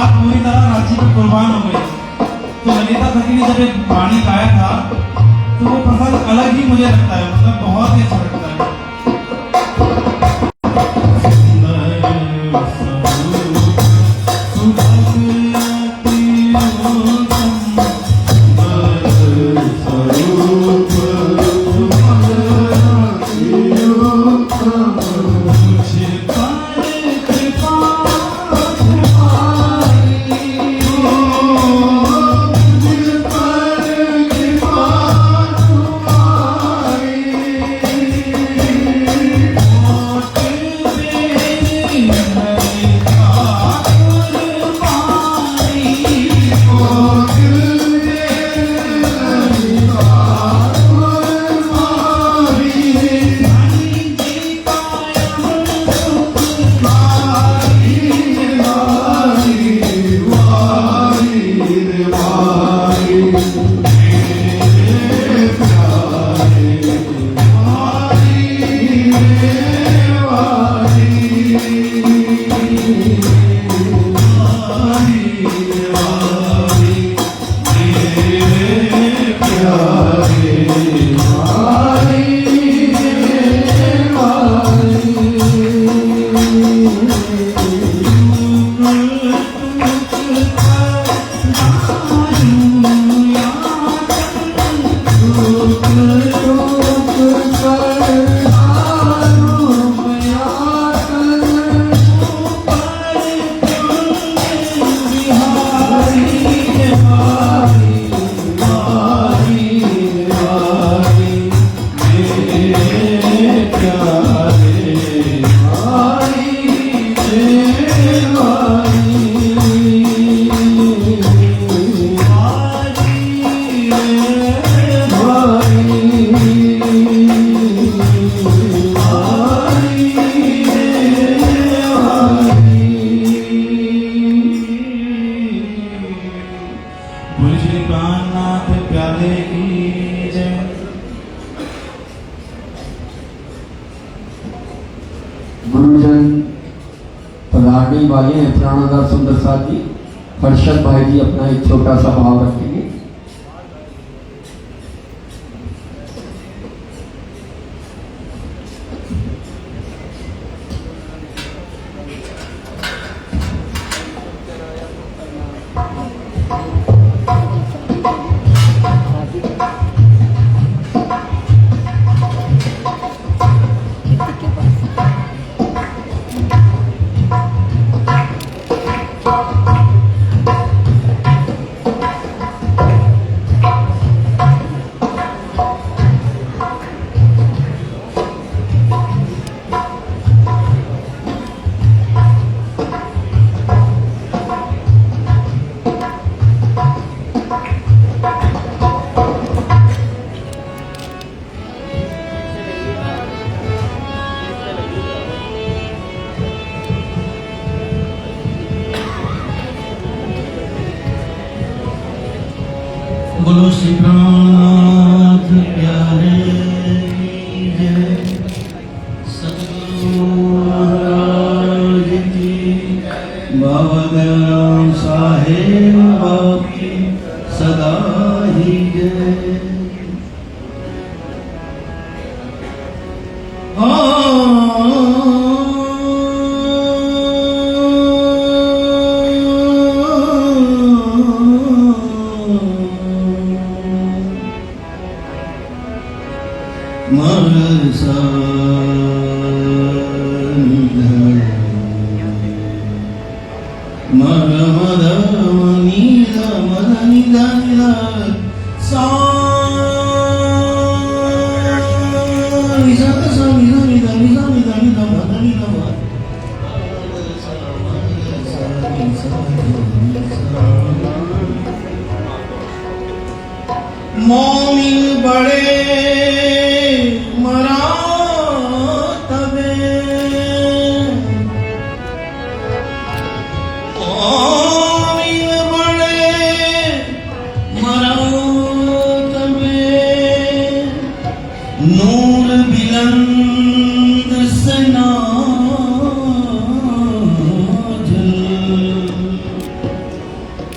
बात पूरी तरह रांची पे कुर्बान हो गई। तो ललिता सखी ने जब एक वाणी गाया था तो वो प्रसंग अलग ही मुझे लगता है, मतलब बहुत ही अच्छा लगता है। गुरुजन पधारने वाले हैं प्राणादार सुंदर साथ जी। हर्षद भाई जी अपना एक छोटा सा भाव रखेंगे। बोलो श्री प्राणनाथ प्यारे की जय, सद्गुरु महाराज की, बाबा दयाराम साहेब की सदा ही जय। मोमिन बड़े मरातबे, मोमिन बड़े मरातबे, नूर बिलंद सनाजल,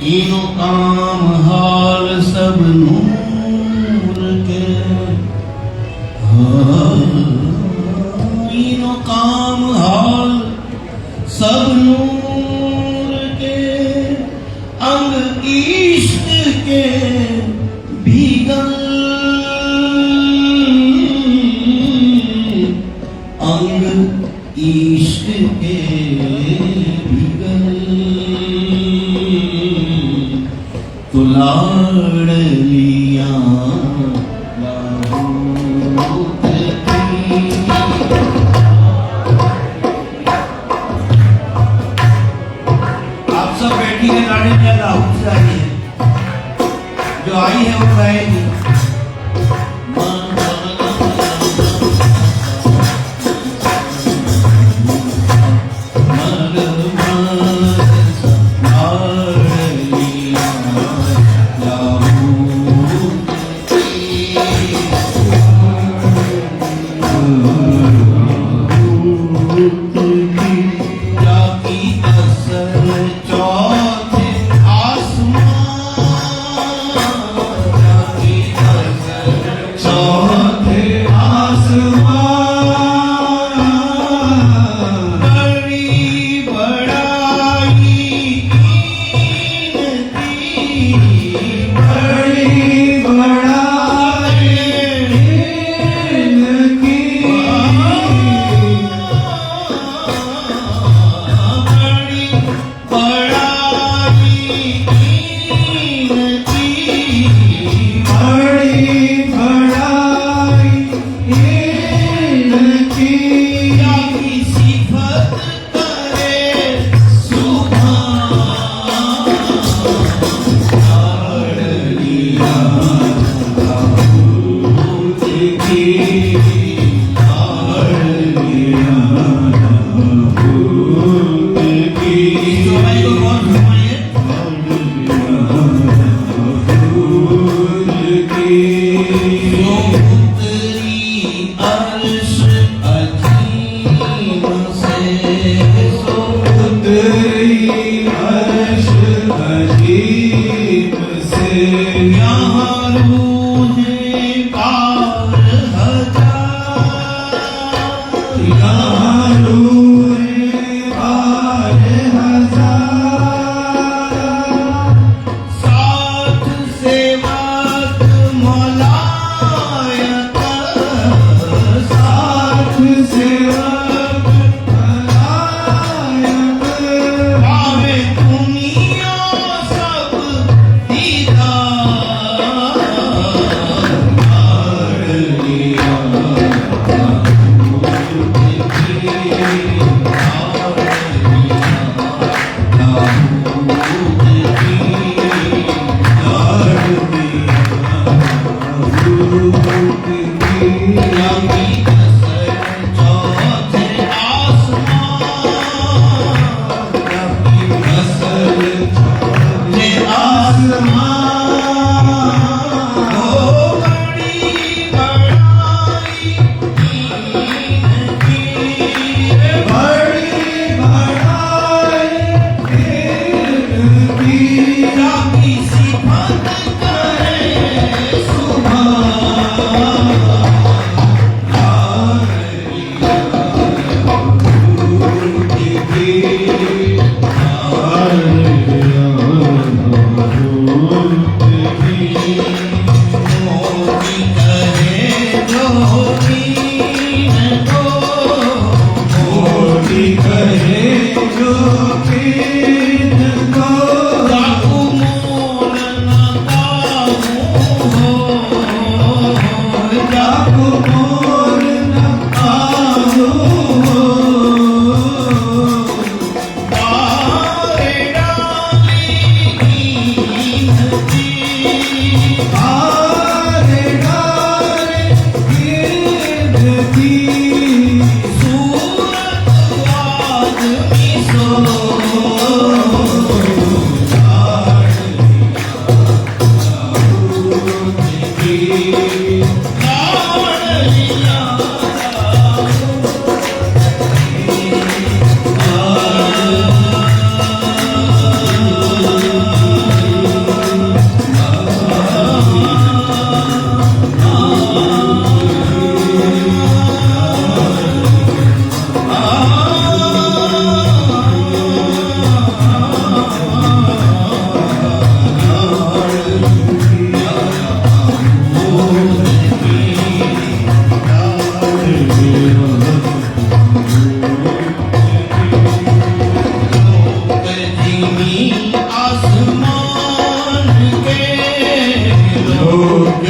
इनो काम हाल सब नूर के, इनो काम हाल सब नूर के, अंग इश्क के भीगल, अंग इश्क के भीगल, तो लाड़ लिया लाहौत की। आप सब बेटी के गाने में लाहौत से आई है, जो आई है वो गाएगी।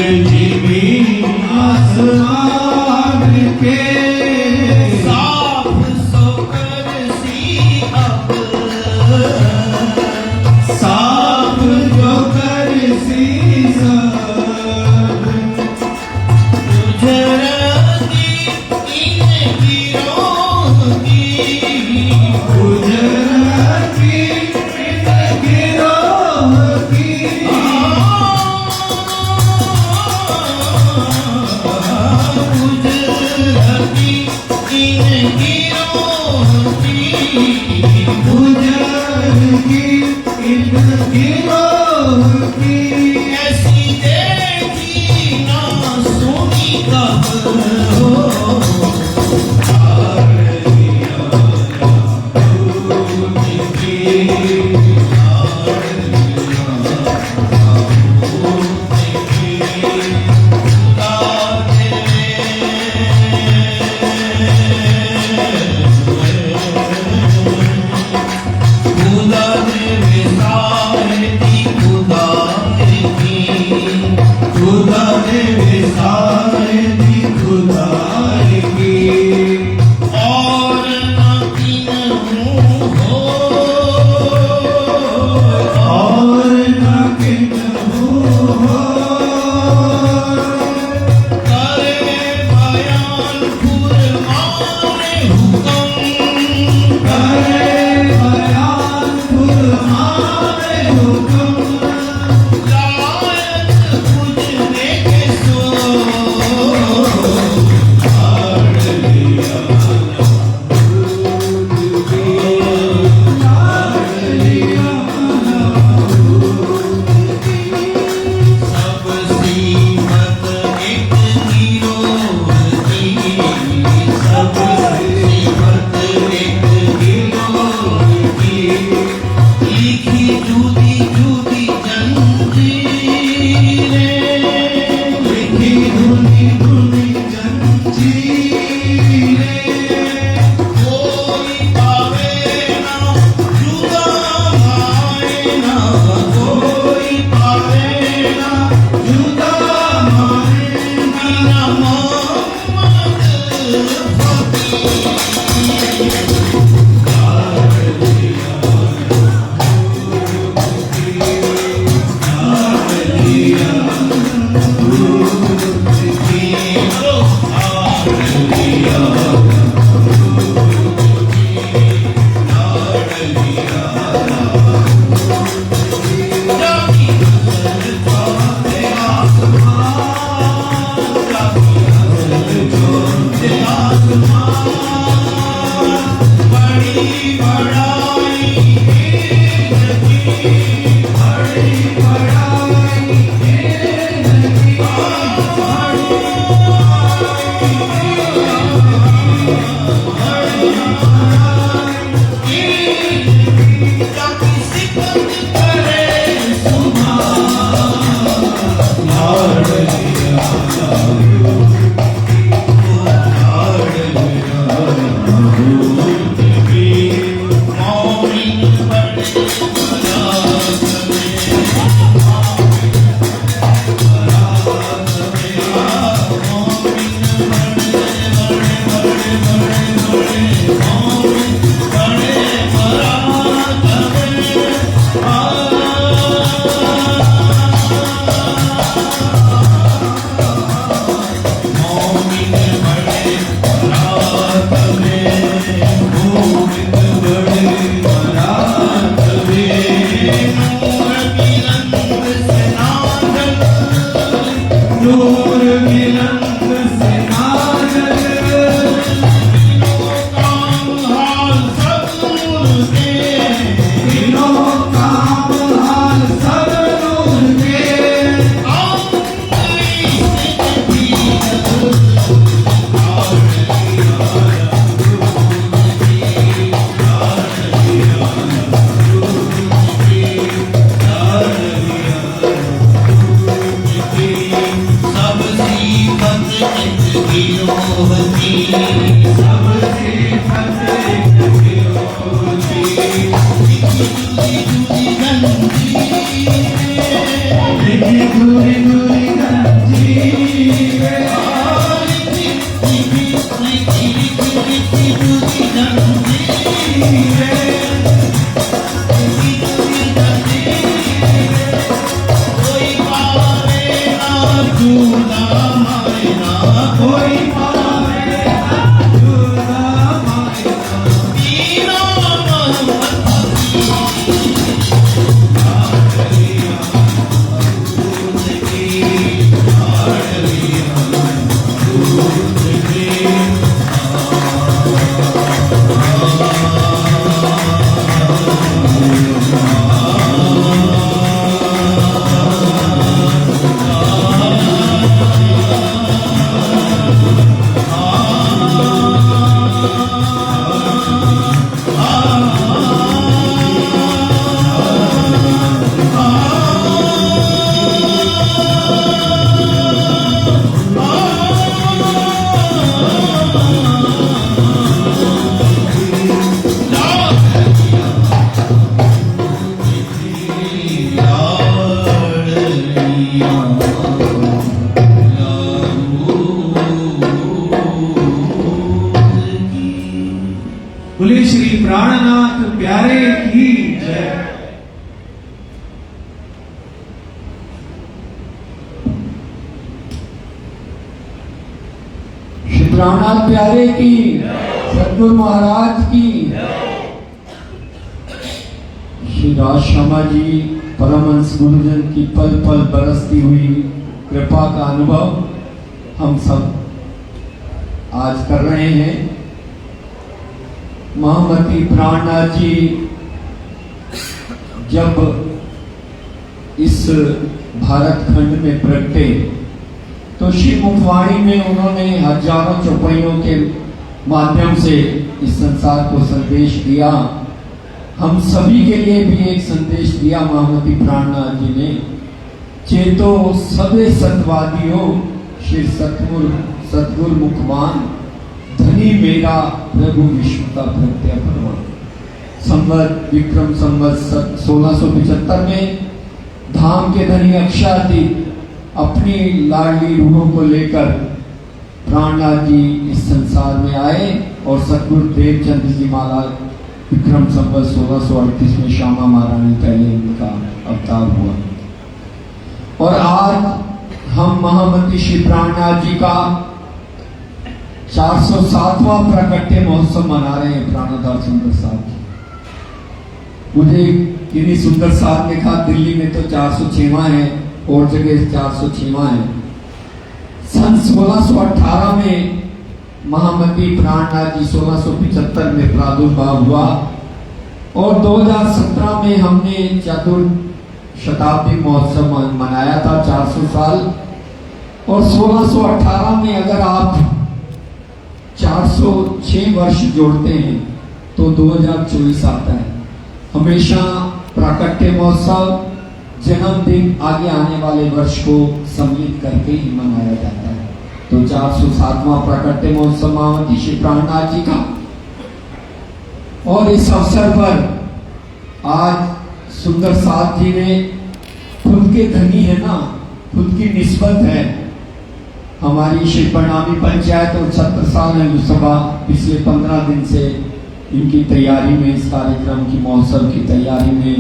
जिमी आसमान के साफ सोकर सी अब साफ जो कर सी सब गुजरती इन गिरोह की गुजरती इन गिरोह की गुजरती इन गिरोह की गुजरती इन गिरोह की ऐसी देखी ना सुनी कब हो खुदा ने विसारे दी खुदा की खुदा ने विसारे दी खुदा की और न किन्हू हो और न किन्हू हो करे बयान फुरमाने हुक्म करे बयान फुरमाने हुक्म लायक बुझने के सो सब सीमत एक गिरोह की सब सीमत एक गिरोह की लिखी जुदी जुदी जंजीरें लिखी धुनी धुनी जंजीरें कोई पावे ना जुदा माए ना कोई पावे ना जुदा माने बिना मोहम्मद बड़ी बड़ाई बड़ी बड़ाई सिफत करे नूर मिलंद से नाजल दिनों काम हाल सब नूर के दूरी दूरी गंजी प्राणनाथ प्यारे की, सतगुरु महाराज की। श्री राजश्यामा जी परमहंस गुरुजन की पल पल बरसती हुई कृपा का अनुभव हम सब आज कर रहे हैं। महामती प्राणनाथ जी जब इस भारत खंड में प्रगटे तो श्री मुखवाणी में उन्होंने हजारों चौपाइयों के माध्यम से इस संसार को संदेश दिया। हम सभी के लिए भी एक संदेश दिया महामती प्राणनाथ जी ने। चेतो सबे सतवादियों श्री सतगुरु मुखवान, धनी मेरा प्रभु विश्व का प्रत्यय परवान। संवत विक्रम संवत 1675 में धाम के धनी अक्षातीत अपनी लाडली रूहों को लेकर प्राणनाथ जी इस संसार में आए और सतगुरु देवचंद जी महाराज विक्रम संवत 1638 में श्यामा महारानी पहले उनका अवतार हुआ। और आज हम महामती श्री प्राणनाथ जी का 407वां प्राकट्य महोत्सव मना रहे हैं। प्राणनाथ सुंदर साहब जी, मुझे किन्हीं सुंदर साहब ने कहा दिल्ली में तो 406वां है और जगह 406वां है। सन 1618 में महामती प्राणनाथ जी 1675 में प्रादुर्भाव हुआ और 2017 में हमने शताब्दी महोत्सव मनाया था 400 साल। और 1618 में अगर आप 406 वर्ष जोड़ते हैं तो 2024 आता है। हमेशा प्राकट्य महोत्सव जन्मदिन आगे आने वाले वर्ष को सम्मिलित करके ही मनाया जाता है। तो 407वां प्राकट्य महोत्सव महामती श्री प्राणनाथ जी का। और इस अवसर पर आज सुंदर साथ जी ने खुद के धनी है ना, खुद की निस्बत है। हमारी श्री प्रणामी पंचायत और छत्रसाल सभा पिछले 15 दिन से इनकी तैयारी में, इस कार्यक्रम की महोत्सव की तैयारी में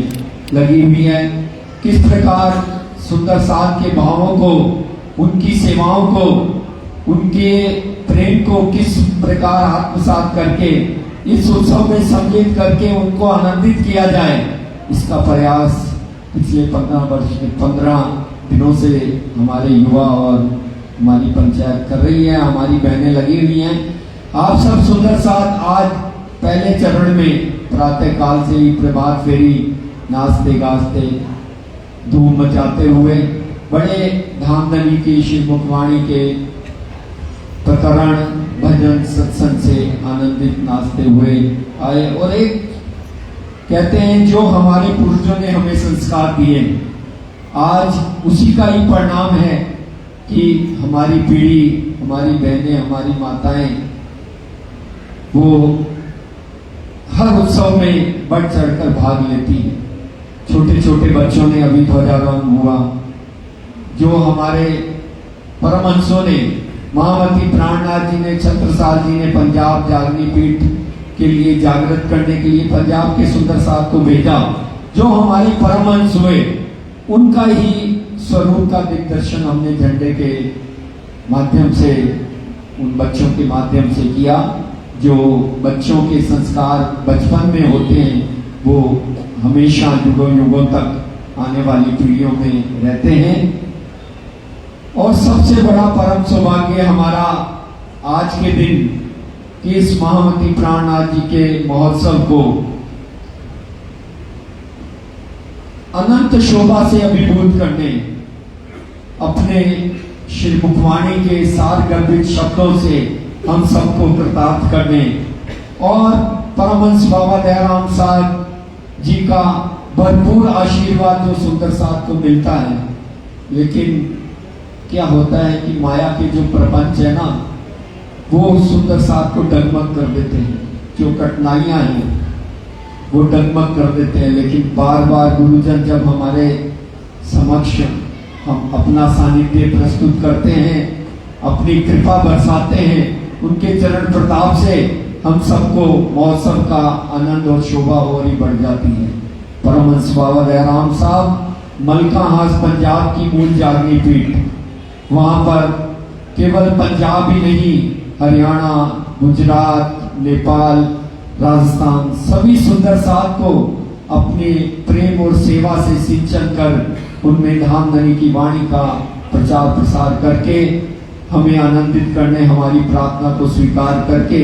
लगी हुई है। किस प्रकार सुंदर साथ के भावों को, उनकी सेवाओं को, उनके प्रेम को किस प्रकार आत्मसात करके इस उत्सव में सम्मिलित करके उनको आनंदित किया जाए, इसका प्रयास पिछले 15 दिनों से हमारे युवा और हमारी पंचायत कर रही है। हमारी बहनें लगी हुई हैं। आप सब सुंदर साथ आज पहले चरण में प्रातः काल से ही प्रभात फेरी नाचते गाजते धूम मचाते हुए बड़े धामधनी की श्री मुखवाणी के प्रकरण भजन सत्संग से आनंदित नाचते हुए आए। और एक कहते हैं जो हमारे पुरुषों ने हमें संस्कार दिए, आज उसी का ही परिणाम है कि हमारी पीढ़ी, हमारी बहनें, हमारी माताएं वो हर उत्सव में बढ़ चढ़कर भाग लेती हैं। छोटे छोटे बच्चों ने अभी ध्वजारोहण हुआ। जो हमारे परमहंसों ने, महामती प्राणनाथ जी ने, छत्रसाल जी ने पंजाब जागनी पीठ के लिए जागृत करने के लिए पंजाब के सुंदर साथ को भेजा। जो हमारे परमहंस हुए उनका ही स्वरूप का दिग्दर्शन हमने झंडे के माध्यम से, उन बच्चों के माध्यम से किया। जो बच्चों के संस्कार बचपन में होते हैं वो हमेशा युगों युगों तक आने वाली पीढ़ियों में रहते हैं। और सबसे बड़ा परम सौभाग्य हमारा आज के दिन कि इस महामती प्राणनाथ जी के महोत्सव को अनंत शोभा से अभिभूत करने, अपने श्री मुखवाणी के सार गर्भित शब्दों से हम सबको कृतार्थ करने और परमहंस बाबा दयाराम साहब जी का भरपूर आशीर्वाद जो सुंदर साथ को मिलता है। लेकिन क्या होता है कि माया के जो प्रपंच है ना, वो सुंदर साथ को डगमग कर देते हैं। जो कठिनाइयां हैं वो डगमग कर देते हैं। लेकिन बार बार गुरुजन जब हमारे समक्ष हम अपना सानिध्य प्रस्तुत करते हैं, अपनी कृपा बरसाते हैं, उनके चरण प्रताप से हम सबको महोत्सव का आनंद और शोभा और ही बढ़ जाती है। परमहंस बाबा दयाराम साहब मलका हास पंजाब की मूल जागनी पीठ, वहां पर केवल पंजाब ही नहीं हरियाणा, गुजरात, नेपाल, राजस्थान सभी सुंदर साथ को अपने प्रेम और सेवा से सिंचन कर उनमें धामधनी की वाणी का प्रचार प्रसार करके हमें आनंदित करने, हमारी प्रार्थना को स्वीकार करके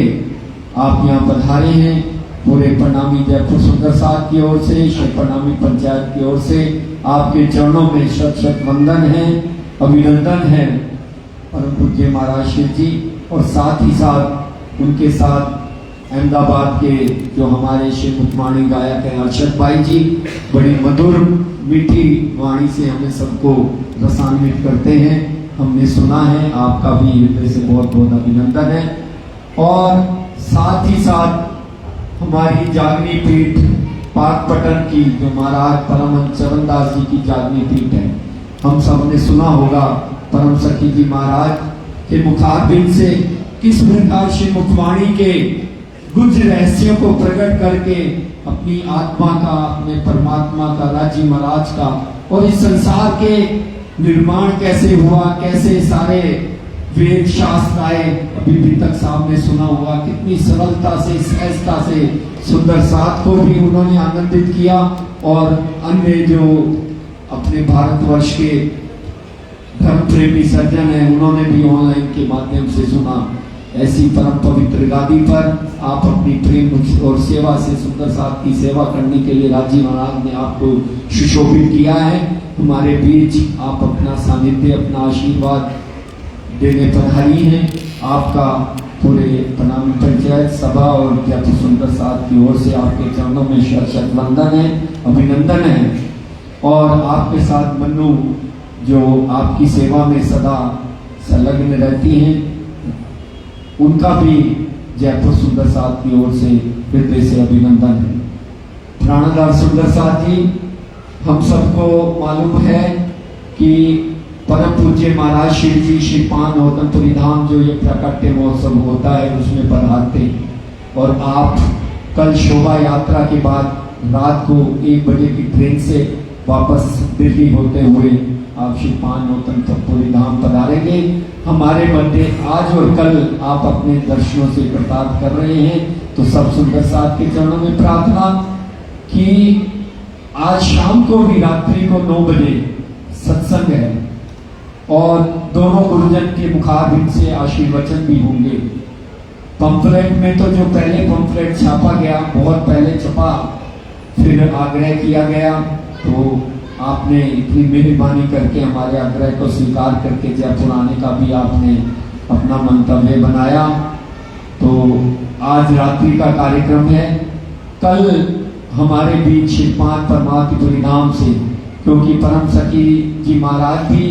आप यहाँ पधारे हैं। पूरे प्रणामी जयपुर सुंदर साथ की ओर से, श्री प्रणामी पंचायत की ओर से आपके चरणों में शत शत वंदन है, अभिनंदन है परम पूज्य महाराज शिव जी। और साथ ही साथ उनके साथ अहमदाबाद के जो हमारे श्री मुखवाणी गायक हैं अर्शद भाई जी, बड़ी मधुर मीठी वाणी से हमें सबको रसान्वित करते हैं। हमने सुना है, आपका भी हृदय से बहुत बहुत अभिनंदन है। और साथ ही साथ हमारी जागनी पीठ पाकपटन की जो महाराज परम चरणदास जी की जागनी पीठ है, हम सब ने सुना होगा परम सखी जी महाराज के मुखारबिंद से किस प्रकार श्री मुखवाणी के गुज रहस्यों को प्रकट करके अपनी आत्मा का, अपने परमात्मा का, राज्य महाराज का और इस संसार के निर्माण कैसे हुआ, कैसे सारे वेद शास्त्र आए, अभी भी तक सामने सुना हुआ, कितनी सरलता से, सहजता से सुंदर साथ को भी उन्होंने आनंदित किया। और अन्य जो अपने भारतवर्ष के धर्म प्रेमी सज्जन है, उन्होंने भी ऑनलाइन के माध्यम से सुना। ऐसी परम पवित्र गादी पर आप अपनी प्रेम और सेवा से सुंदर साथ की सेवा करने के लिए राजी महाराज ने आपको सुशोभित किया है। हमारे बीच आप अपना सानिध्य, अपना आशीर्वाद देने पधारी हैं। आपका पूरे प्रणामी पंचायत सभा और जयपुर सुंदर साथ की ओर से आपके चरणों में शत शत वंदन है, अभिनंदन है। और आपके साथ मन्नू जो आपकी सेवा में सदा संलग्न रहती हैं, उनका भी जयपुर सुंदर साथ की ओर से हृदय से अभिनंदन है। प्राणदार सुंदर साथ जी, हम सबको मालूम है कि परम पूज्य महाराज शिव जी श्री पान नौतनपुरी धाम जो ये प्राकट्य महोत्सव होता है उसमें पधारते हैं। और आप कल शोभा यात्रा के बाद रात को 1 बजे की ट्रेन से वापस दिल्ली होते हुए आप श्री पान नौतनपुरी धाम पधारेंगे। हमारे मध्य आज और कल आप अपने दर्शनों से प्रताप कर रहे हैं। तो सब सुंदर साथ के चरणों में प्रार्थना कि आज शाम को भी, रात्रि को 9 बजे सत्संग है और दोनों गुरुजन के मुखारबिंद से आशीर्वचन भी होंगे। पंपलेट में तो जो पहले पंपलेट छापा गया, बहुत पहले छपा, फिर आग्रह किया गया, तो आपने इतनी मेहरबानी करके हमारे आग्रह को स्वीकार करके जयपुर आने का भी आपने अपना मंतव्य बनाया। तो आज रात्रि का कार्यक्रम है। कल हमारे बीच श्रीपाद परमात्मपुरी धाम से, क्योंकि परम सखी जी महाराज भी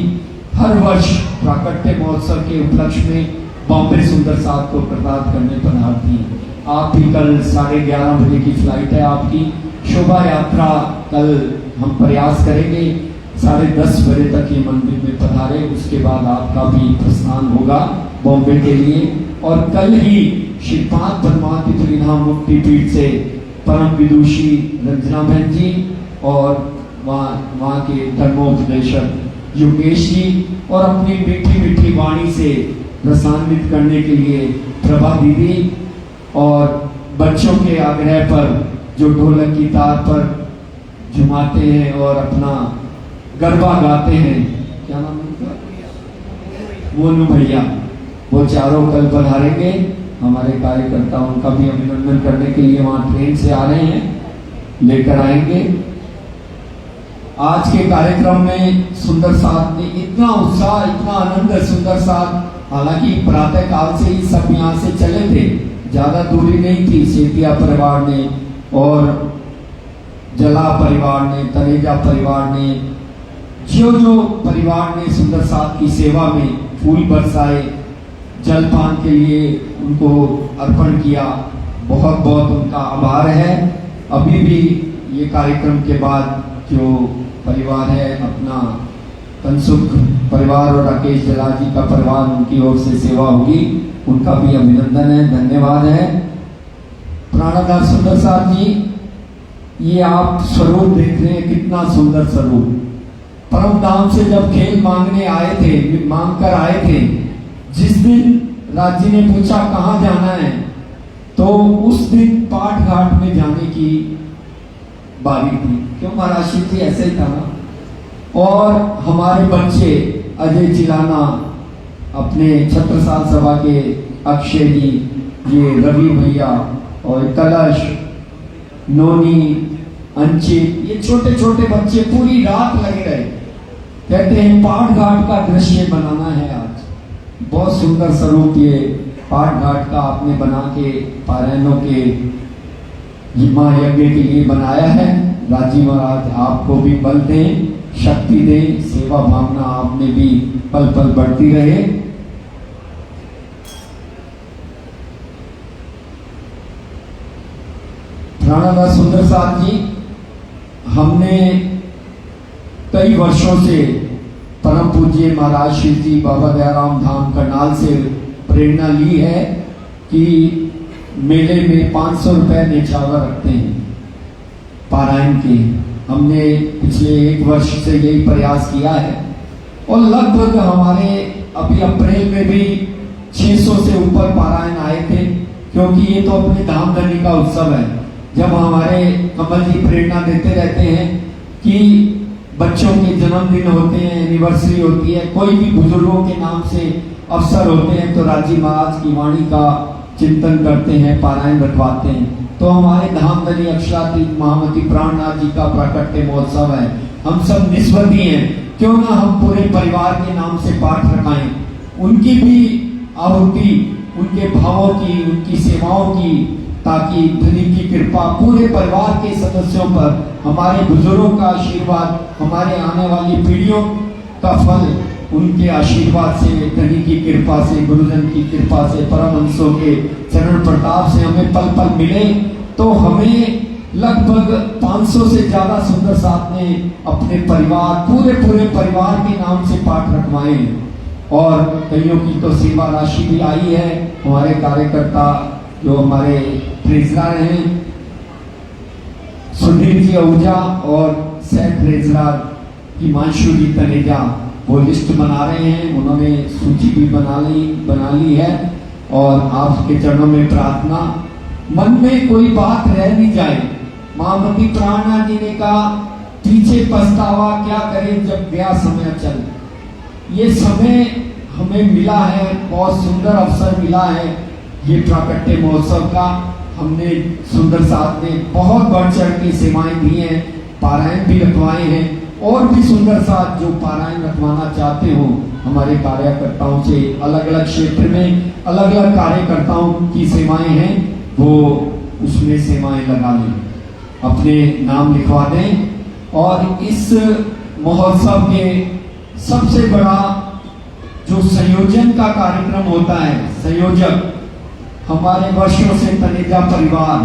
हर वर्ष प्राकट्य महोत्सव के उपलक्ष्य में बॉम्बे सुंदर साथ को प्रदान करने पधारती हैं। आप भी कल 11:30 बजे की फ्लाइट है आपकी। शोभा यात्रा कल हम प्रयास करेंगे 10:30 बजे तक ये मंदिर में पधारे, उसके बाद आपका भी प्रस्थान होगा बॉम्बे के लिए। और कल ही श्रीपाद परमात्मपुरी धाम मुक्ति पीठ से परम विदुषी रंजना बहन जी और वहाँ के धर्मोपदेशक योगेश जी और अपनी मीठी मीठी वाणी से रसान्वित करने के लिए प्रभा दीदी और बच्चों के आग्रह पर जो ढोलक की तार पर झुमाते हैं और अपना गरबा गाते हैं, क्या नाम उनका, मोनू भैया, वो चारों कल पधारेंगे। हमारे कार्यकर्ता उनका भी अभिनंदन करने के लिए वहां ट्रेन से आ रहे हैं, लेकर आएंगे। आज के कार्यक्रम में सुंदर साथ ने इतना उत्साह, इतना आनंद, सुंदर साथ, हालांकि प्रातः काल से ही सब यहाँ से चले थे, ज्यादा दूरी नहीं थी। सेतिया परिवार ने और जला परिवार ने, तनेजा परिवार ने, जो परिवार ने सुंदर साथ की सेवा में फूल बरसाए, जलपान के लिए उनको अर्पण किया, बहुत बहुत उनका आभार है। अभी भी ये कार्यक्रम के बाद जो परिवार है अपना तनसुख परिवार और राकेश जला जी का परिवार, उनकी ओर से सेवा होगी, उनका भी अभिनंदन है, धन्यवाद है। प्राणदार सुंदर साथ जी, ये आप स्वरूप देख रहे हैं, कितना सुंदर स्वरूप। परम धाम से जब खेल मांगने आए थे, मांग कर आए थे, जिस दिन राजी ने पूछा कहाँ जाना है, तो उस दिन पाठ घाट में जाने की बारी थी। क्यों महाराज शिव जी ऐसे ही था ना। और हमारे बच्चे अजय चिलाना, अपने छत्रसाल सभा के अक्षय जी, ये रवि भैया और कलश, नोनी, अंचित, ये छोटे छोटे बच्चे पूरी रात लगे रहे। कहते हैं पाठ घाट का दृश्य बनाना है आज। बहुत सुंदर स्वरूप ये पाठ घाट का आपने बना के पारायणों के महायज्ञ के लिए बनाया है। राजी महाराज आपको भी बल दें, शक्ति दें, सेवा भावना आप में भी पल पल बढ़ती रहे। प्राणादास सुंदर साथ जी, हमने कई वर्षों से परम पूज्य महाराज शिव जी बाबा दयाराम धाम करनाल से प्रेरणा ली है कि मेले में 500 रुपए निछावर रखते हैं पारायण के। हमने पिछले 1 वर्ष से यही प्रयास किया है और लगभग हमारे अभी अप्रैल में भी 600 से ऊपर पारायण आए थे, क्योंकि ये तो अपने धामधनी का उत्सव है। जब हमारे कमल जी प्रेरणा देते रहते हैं कि बच्चों के जन्मदिन होते हैं, एनिवर्सरी होती है, कोई भी बुजुर्गों के नाम से अवसर होते हैं, तो राजी महाराज की वाणी का चिंतन करते हैं, पारायण रखवाते हैं। तो हमारे धामधनी अक्षरातीत महामती प्राणनाथ जी का प्राकट्य महोत्सव है। हम सब निस्बंदी हैं, क्यों ना हम पूरे परिवार के नाम से पाठ रखाएं, उनकी भी आहुति, उनके भावों की, उनकी सेवाओं की, ताकि धनी की कृपा पूरे परिवार के सदस्यों पर, हमारे बुजुर्गों का आशीर्वाद, हमारे आने वाली पीढ़ियों का फल, उनके आशीर्वाद से, धनी की कृपा से, गुरुजन की कृपा से, परमहंसों के चरण प्रताप से हमें पल पल मिले। तो हमें लगभग 500 से ज्यादा सुंदर साथ ने अपने परिवार, पूरे परिवार के नाम से पाठ रखवाए और कईयों की तो सेवा राशि भी आई है। हमारे कार्यकर्ता जो हमारे ट्रेजरर हैं सुधीर जी आहूजा और सह ट्रेजरर हिमांशु जी तनेजा, वो लिस्ट बना रहे हैं। उन्होंने सूची भी बना ली है। और आपके चरणों में प्रार्थना, मन में कोई बात रह नहीं जाए। महामती प्राणनाथ जी ने कहा पीछे पछतावा क्या करे जब गया समय चल। ये समय हमें मिला है, बहुत सुंदर अवसर मिला है ये प्राकट्य महोत्सव का। हमने सुंदर साथ ने बहुत बढ़ चढ़ की सेवाएं दी हैं, पारायण भी रखवाए हैं, और भी सुंदर साथ जो पारायण रखवाना चाहते हो हमारे कार्यकर्ताओं से, अलग अलग क्षेत्र में अलग अलग कार्यकर्ताओं की सेवाएं हैं, वो उसमें सेवाएं लगा लें, अपने नाम लिखवा दें। और इस महोत्सव के सबसे बड़ा जो संयोजन का कार्यक्रम होता है, संयोजक हमारे वर्षों से तनेजा परिवार,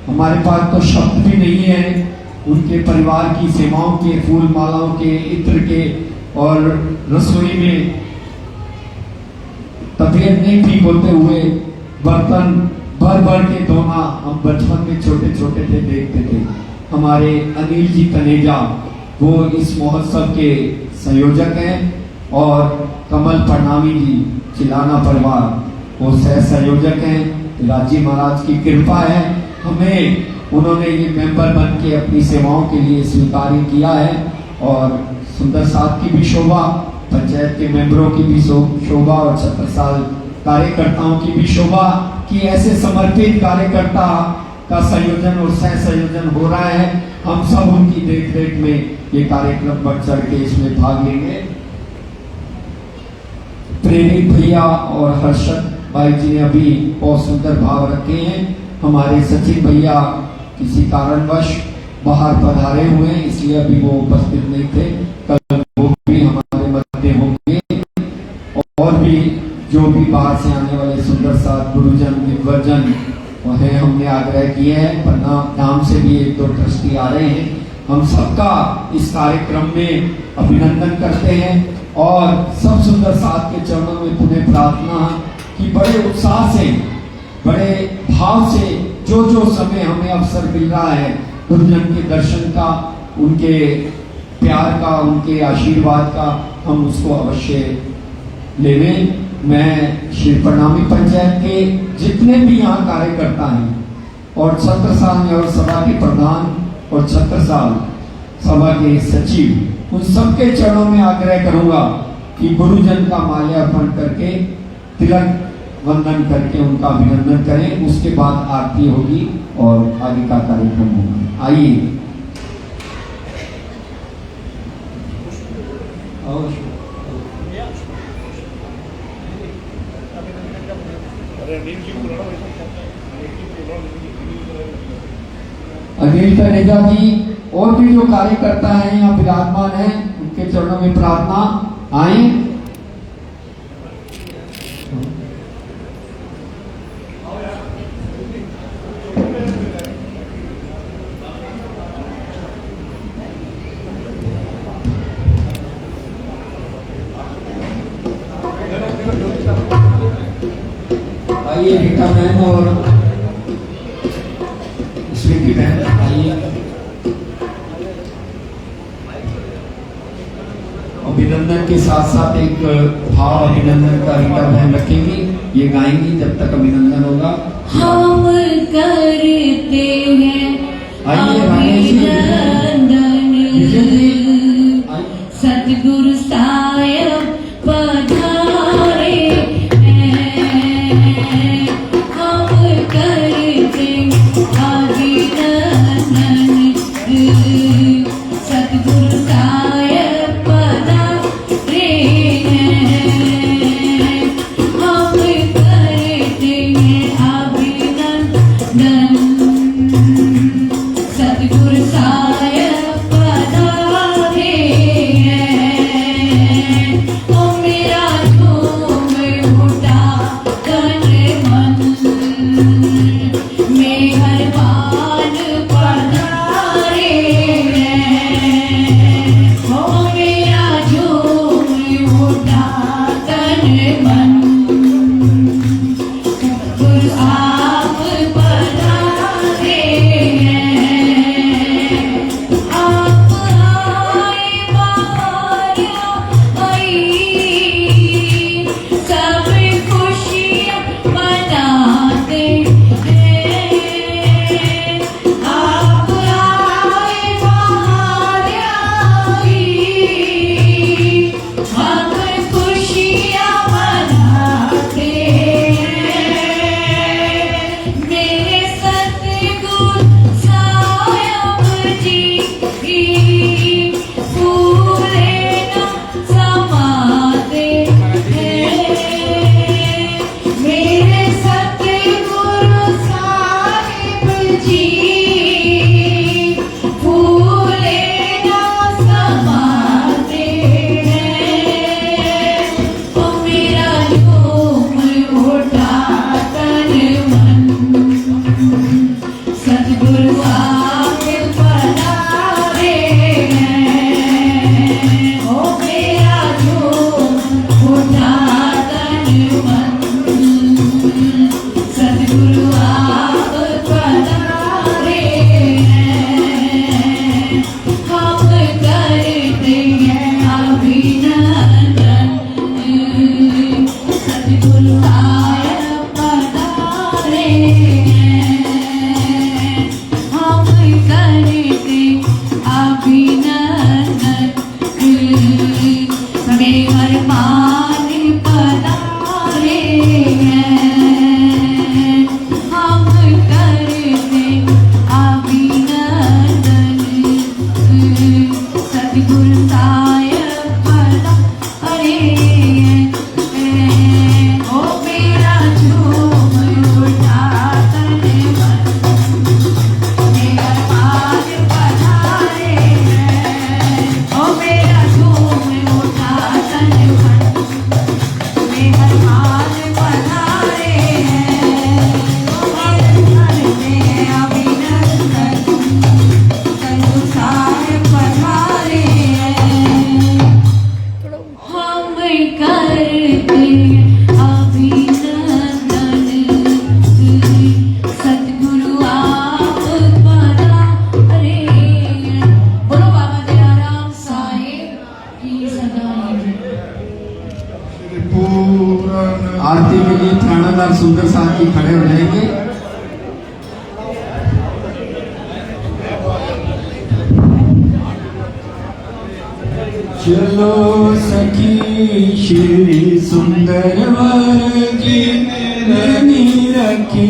हमारे पास तो शब्द भी नहीं है उनके परिवार की सेवाओं के, फूल मालाओं के, इत्र के, और रसोई में तबीयत नहीं ठीक होते हुए बर्तन भर के धोना हम बचपन में छोटे छोटे थे देखते थे। हमारे अनिल जी तनेजा वो इस महोत्सव के संयोजक हैं, और कमल प्रणामी जी चिलाना परिवार वो सह संयोजक हैं। राजी महाराज की कृपा है, हमें उन्होंने ये मेंबर बन के अपनी सेवाओं के लिए स्वीकार किया है। और सुंदर साथ की भी शोभा, पंचायत के मेंबरों की भी शोभा, और 70 साल कार्यकर्ताओं की भी शोभा कि ऐसे समर्पित कार्यकर्ता का संयोजन और सह संयोजन हो रहा है। हम सब उनकी देखरेख में ये कार्यक्रम बढ़ चढ़ के इसमें भाग लेंगे। प्रेरित भैया और हर्षद भाई जी ने अभी बहुत सुंदर भाव रखे हैं। हमारे सचिन भैया किसी कारणवश बाहर पधारे हुए हैं, इसलिए अभी वो उपस्थित नहीं थे, कल वो भी हमारे मध्य होंगे। और भी जो भी बाहर से आने वाले सुंदर साथ गुरुजन विद्वजन वह हमने आग्रह किए हैं, पन्ना नाम से भी 1-2 ट्रस्टी आ रहे हैं। हम सबका इस कार्यक्रम में अभिनंदन करते हैं और सब सुंदर साथ के चरणों में पुनः प्रार्थना कि बड़े उत्साह से, बड़े भाव से जो समय हमें अवसर मिल रहा है गुरुजन के दर्शन का, उनके प्यार का, उनके आशीर्वाद का, हम उसको अवश्य लेवें। मैं श्री प्रणामी पंचायत के जितने भी यहाँ कार्यकर्ता हैं और छत्रसाल और सभा के प्रधान और छत्रसाल सभा के सचिव, उन सबके चरणों में आग्रह करूंगा कि गुरुजन का माल्यार्पण करके तिलक वंदन करके उनका अभिनंदन करें। उसके बाद आरती होगी और आगे का कार्यक्रम होगा। आइए। अनिल तनेजा जी और भी जो कार्यकर्ता हैं यहाँ विराजमान हैं, उनके चरणों में प्रार्थना। आए। आइए रीता बहन और स्वीटी बहन, आइए। अभिनंदन के साथ साथ एक भाव अभिनंदन का रीता बहन रखेंगी, ये गाएंगी जब तक अभिनंदन होगा। हम करते हैं अभिनंदन, सतगुरु साहेब पधारे हैं। हम करते अभिनंदन, सतगुरु साहेब पधारे हैं। हम करते हैं अभिनंदन, सतगुरु साहेब पधारे हैं। ओ मेरा झूम उठा तन मन, मेहरबान पधारे हैं। ओ मेरा झूम उठा तन मन, गुरु आप पधारे हैं। आप आए बाहर आई, सब खुशियाँ मनाते हैं। आप आए बाहर आई, हम खुशियाँ मनाते हैं। मेरे सतगुरु साहिब जी फूले न समाते हैं। मेरे सतगुरु साहिब जी फूले न समाते हैं। ओ मेरा झूम उठा तन मन, सतगुरु आप पधारे हैं। ओ मेरा झूम उठा तन मन, सतगुरु आप पधारे हैं। हम करते हैं अभिनंदन, सतगुरु आप पधारे हैं। हम करते अभिनंदन, मेहरबान पधारे हैं। हम करते अभिनंदन, सतगुरु साहिब पधारे हैं। ओ मेरा झूम उठा तन मन, मेहरबान पधारे हैं। ओ मेरा झूम उठा तन मन, मेहरबान पधारे हैं। ओ करते अभिनंदन, सतगुरु साहिब पधारे हैं। आरती के लिए थानादार सुंदर साहब जी खड़े हो जाएंगे। चलो सखी श्री सुंदर वर की रानी रखी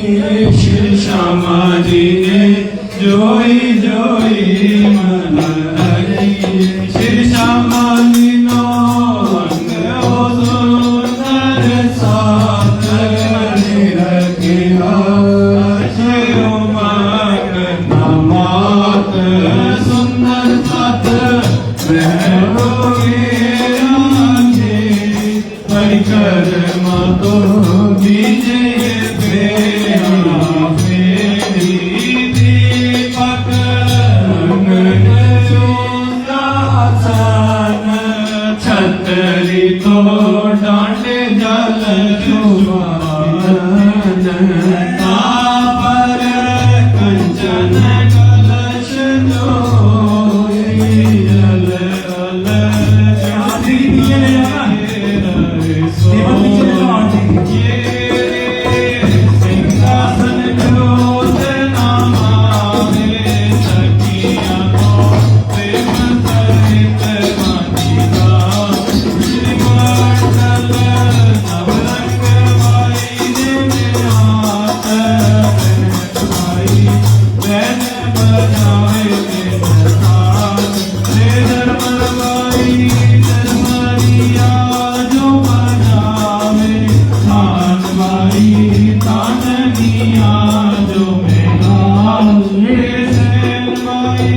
श्री श्यामा जी ने जोई जोई मन हरी श्री श्यामा जी नो अंग ओ सुंदर साथ रखे श्री उमंग नमात सुंदर साथ परिक्रमा तो दीजिए दीपक छतरी तो डांडे जल पर कंचन कलश सिंहासन जोत नामावे सखिया को प्रेम सहित बांधिया श्रीमंडल नवरंग भाई ने हाथ भाई बैन बजाए धर्मवाई धर्मरिया जो बजावे थान भाई तान दिया जो मेरा भाई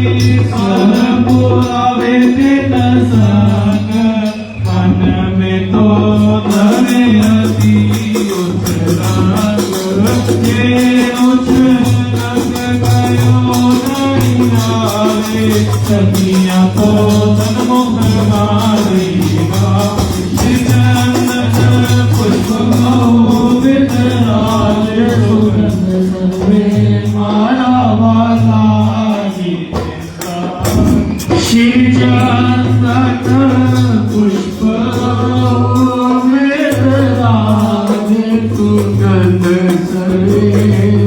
सर पुरावे दिन संग मन में तो धरे अति उस रंग ये उस रंग गयो नहीं आवे सखिया तो तनमुख मारेगा पुष्प वितराज सुगंध सर्वे माला वाला श्रीचंदन पुष्प वितराज सुगंध सर्वे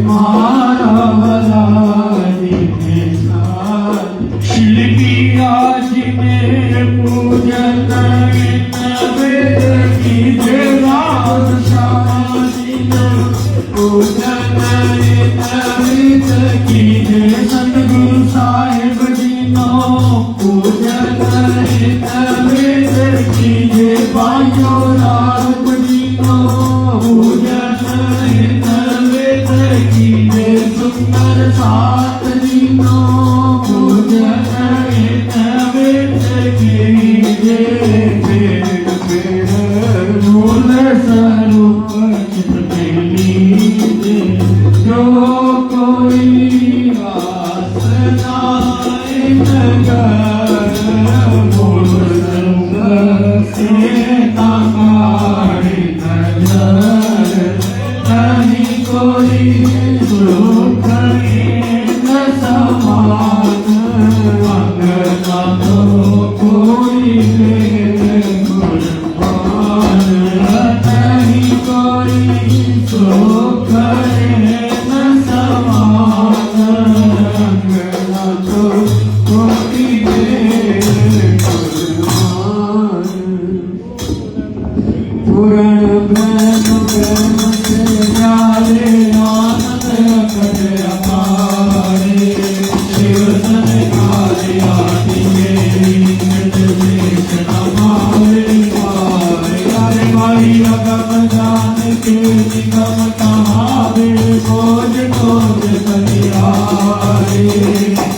माला वाला शिल्पी आज में पूजन वेद की देवास शादीन पूजन वेद की जय सतगुरु साहिब जी नो पूजन वेद की जय बायो राम जी नो पूजन वेद की जय सुंदर सात जी नो पूजन वेद की जय मूल स्वरूप जो कोई वासना मूल स्वरूप से नामारी नजर नहीं कोई सुख न समान मंगला तो कोई गुणवान नहीं कोई सुख न समान मंगला तो कोई गुणवान पूर्ण ब्रह्म ब्रह्म से जाले आनंद अकट अपारे शिव सनकारे आदि निर्देश नमारे पारे अरे भाई अगम जान के निगम कहावे खोज खोज कलियारे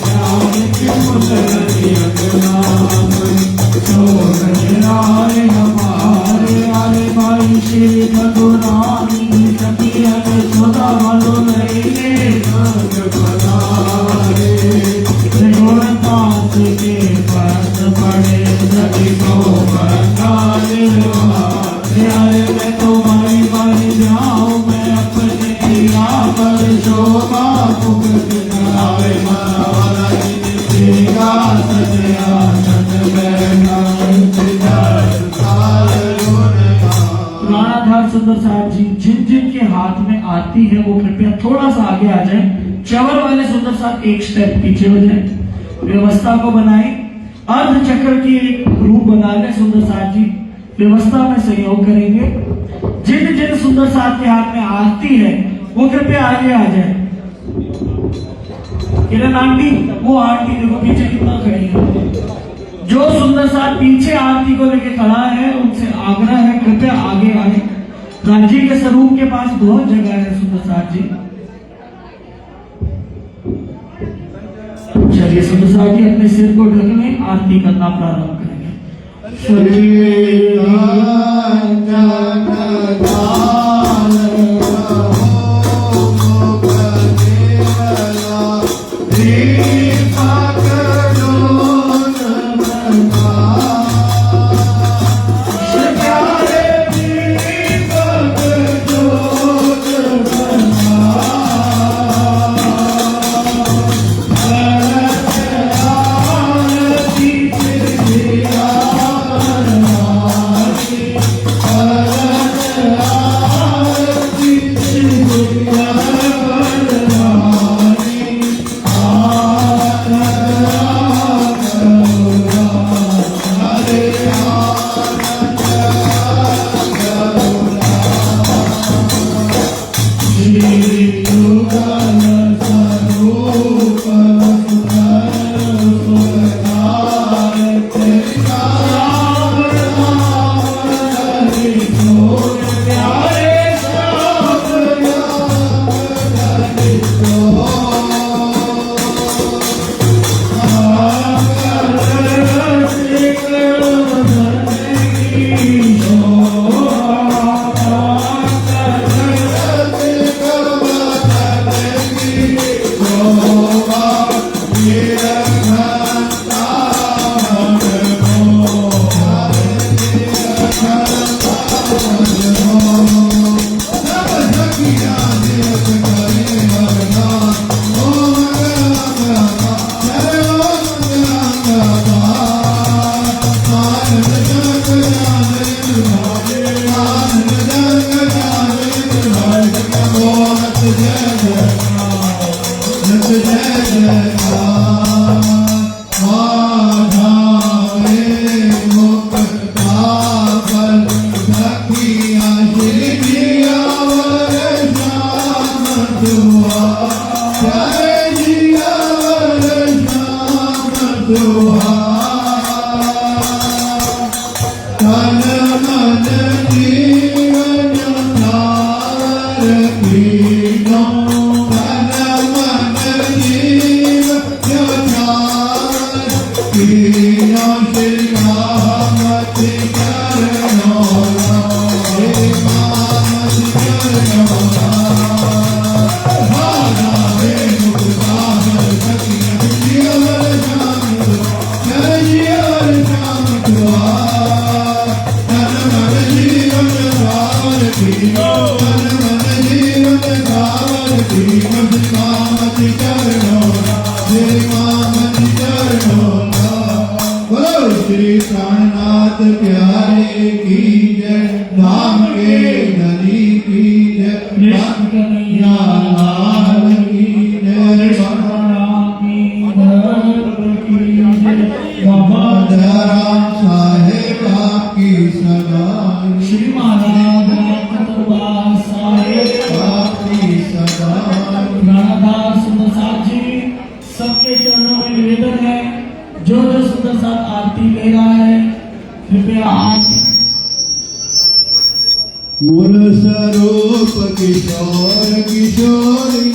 ज्ञान के मुसलती अगनाम शोक निराय हमारे अरे भाई श्री मधुरानी सखिया सदा मनो नहीं गुणदास के पास पड़े सभी को बंगाले अरे मैं तो भाई भाई जाऊँ मैं अपने दिया पर शोभा भुगत करावे मारा तेरा सजया सज बैठा पुराणाधार सुंदर साहब जी, जिन जिन के हाथ में आती है वो कृपया थोड़ा सा आगे आ जाए। चवर वाले सुंदर साहब एक स्टेप पीछे हो जाए, व्यवस्था को बनाए। अर्ध चक्र की एक रूप बना ले सुंदर साहब जी, व्यवस्था में सहयोग करेंगे। जिन जिन सुंदर साहब के हाथ में आती है वो कृपया आगे आ जाए। किरण आंटी, वो आंटी देखो पीछे कितना खड़ी है। जो सुंदर साहब पीछे आरती को लेके खड़ा है उनसे आग्रह है कृपया आगे आए। गांधी के स्वरूप के पास बहुत जगह है सुंदर साहब जी। चलिए सुंदर साहब जी अपने सिर को ढक लें, आरती करना प्रारंभ करेंगे। श्री प्राणनाथ प्यारे की जय, धाम के धनी की जय, कृष्ण कन्हैया लाल की जय, बाबा दयाराम साहेब आपकी सगाई, श्री महाराज साहेब आपकी सगाई। राधादास सुंदर साहब जी, सबके चरणों में निवेदन है, जो जो सुंदर साहब आरती ले रहा है कृपया आरती। मूल स्वरूप किशोर किशोरी,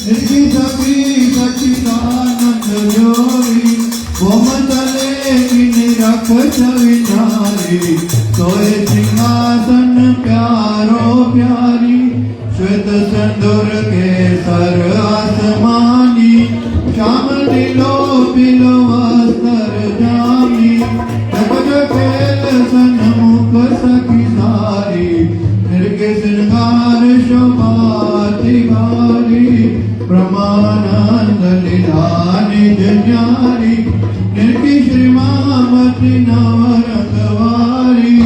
इनकी सभी सच्चिदानंद जोड़ी, गोमतले की निरख विचारी, सोए सिंहासन प्यारो प्यारी, श्वेत सिंदूर के सर आसमानी, श्याम नीलो पिलो वस्त्र जामी, जगज खेल सन्मुख सखी सारी, निर्गे श्रृंगार शोभाति गारी, ब्रह्मानंद लीला निज न्यारी, निर्गी श्रीमामति नवरतवारी,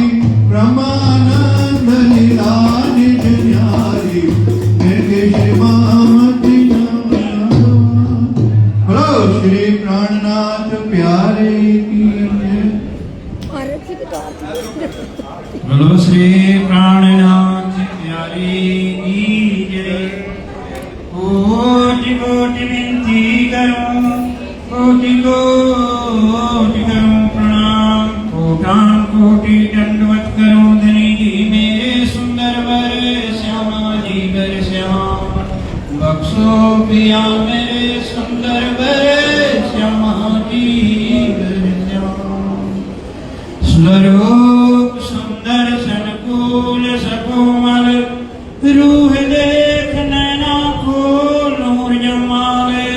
ब्रह्मानंद लीला बोलो श्री प्राणनाथ प्यारी की जय। कोटि कोटि विनती करूं, कोटि कोटि करूं प्रणाम, कोटान कोटि दंडवत करूं धनी जी मेरे सुंदर वर श्यामा जी वर श्याम। बख्शो पिया मेरे सुंदर वर श्यामा जी वर श्याम। स्वरूप सुंदर सनकूल सकोमल, रूह देख नैना खोल नूर जमाले।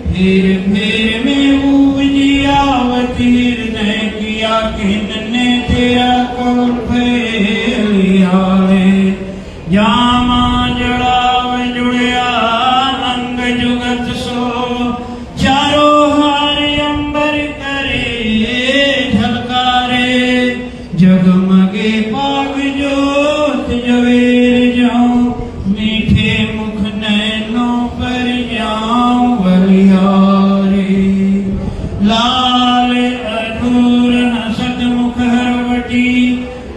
फिर में उपजियावती हृदय किया किन्ने तेरा कौल फैलियाले। जामा जड़ाव जुड़िया रंग जुगत सो, चारों हार अंबर करे झलकारे। जगमगे पाग जोत जवेर जाऊं, मीठे मुख नैनों पर जाऊं बलिहारे। लाल अधूर हसत मुख हरवटी,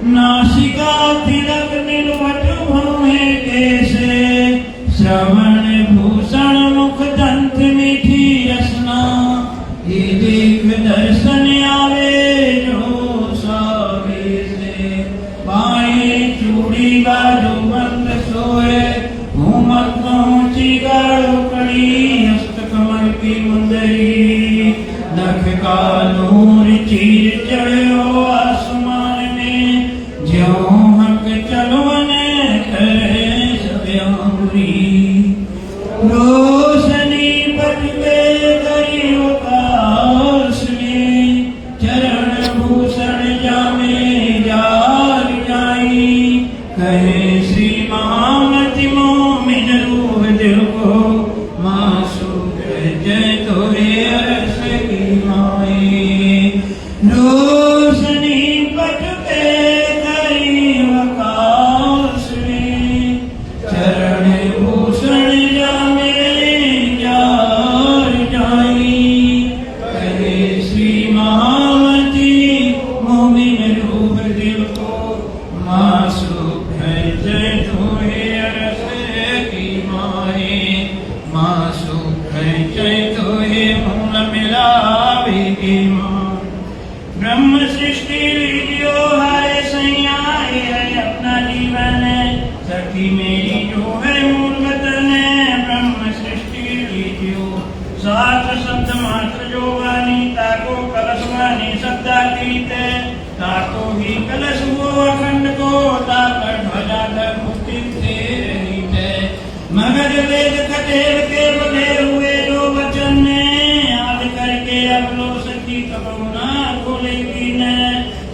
नासिका तिलक नीलवट भौहे कैसे। श्रवण भूषण मुख दंत मीठी रसना, ये देख दर्शन आवे जो सावे से। बाएं चूड़ी बाजू बंद सोए, घूमत पहुंची गाढ़ो कड़ी हस्त कमल की मुंदरी। नख का नूर चीर चढ़ो आसमान में, ज्यों हक चलवने करे सब्यांबरी। रोशनी पट पे करी आकाश में, चरण भूषण जामे जार जाई। कहे श्री महामति मोमिन रूह दिल को, मासू जय तोरे अरस की माई। रोशनी पट पे करी आकाश में, चरण भूषण जामे जार जाई। कहे श्री महामति मोमिन रूह दिल को, मासू जय तोरे अरस की माई। मासू जय तोरे मूल मिलावे की माँ। ब्रह्म सृष्टि लीजियो हाय सैया, ये है अपना जीवन। सखी मेरी जो है मूल वतन, ब्रह्म सृष्टि लीजियो। सात शब्द मात्र जो वाणी, ताको कलश वाणी शब्दातीत। ताको ही कलश वो अखंड को, ताकर ध्वजा कर मुक्ति दे रही है। मगध वेद खटेर के बधे हुए जो वचन ने, याद करके अब लो सखी कबहुना खोलेगी न।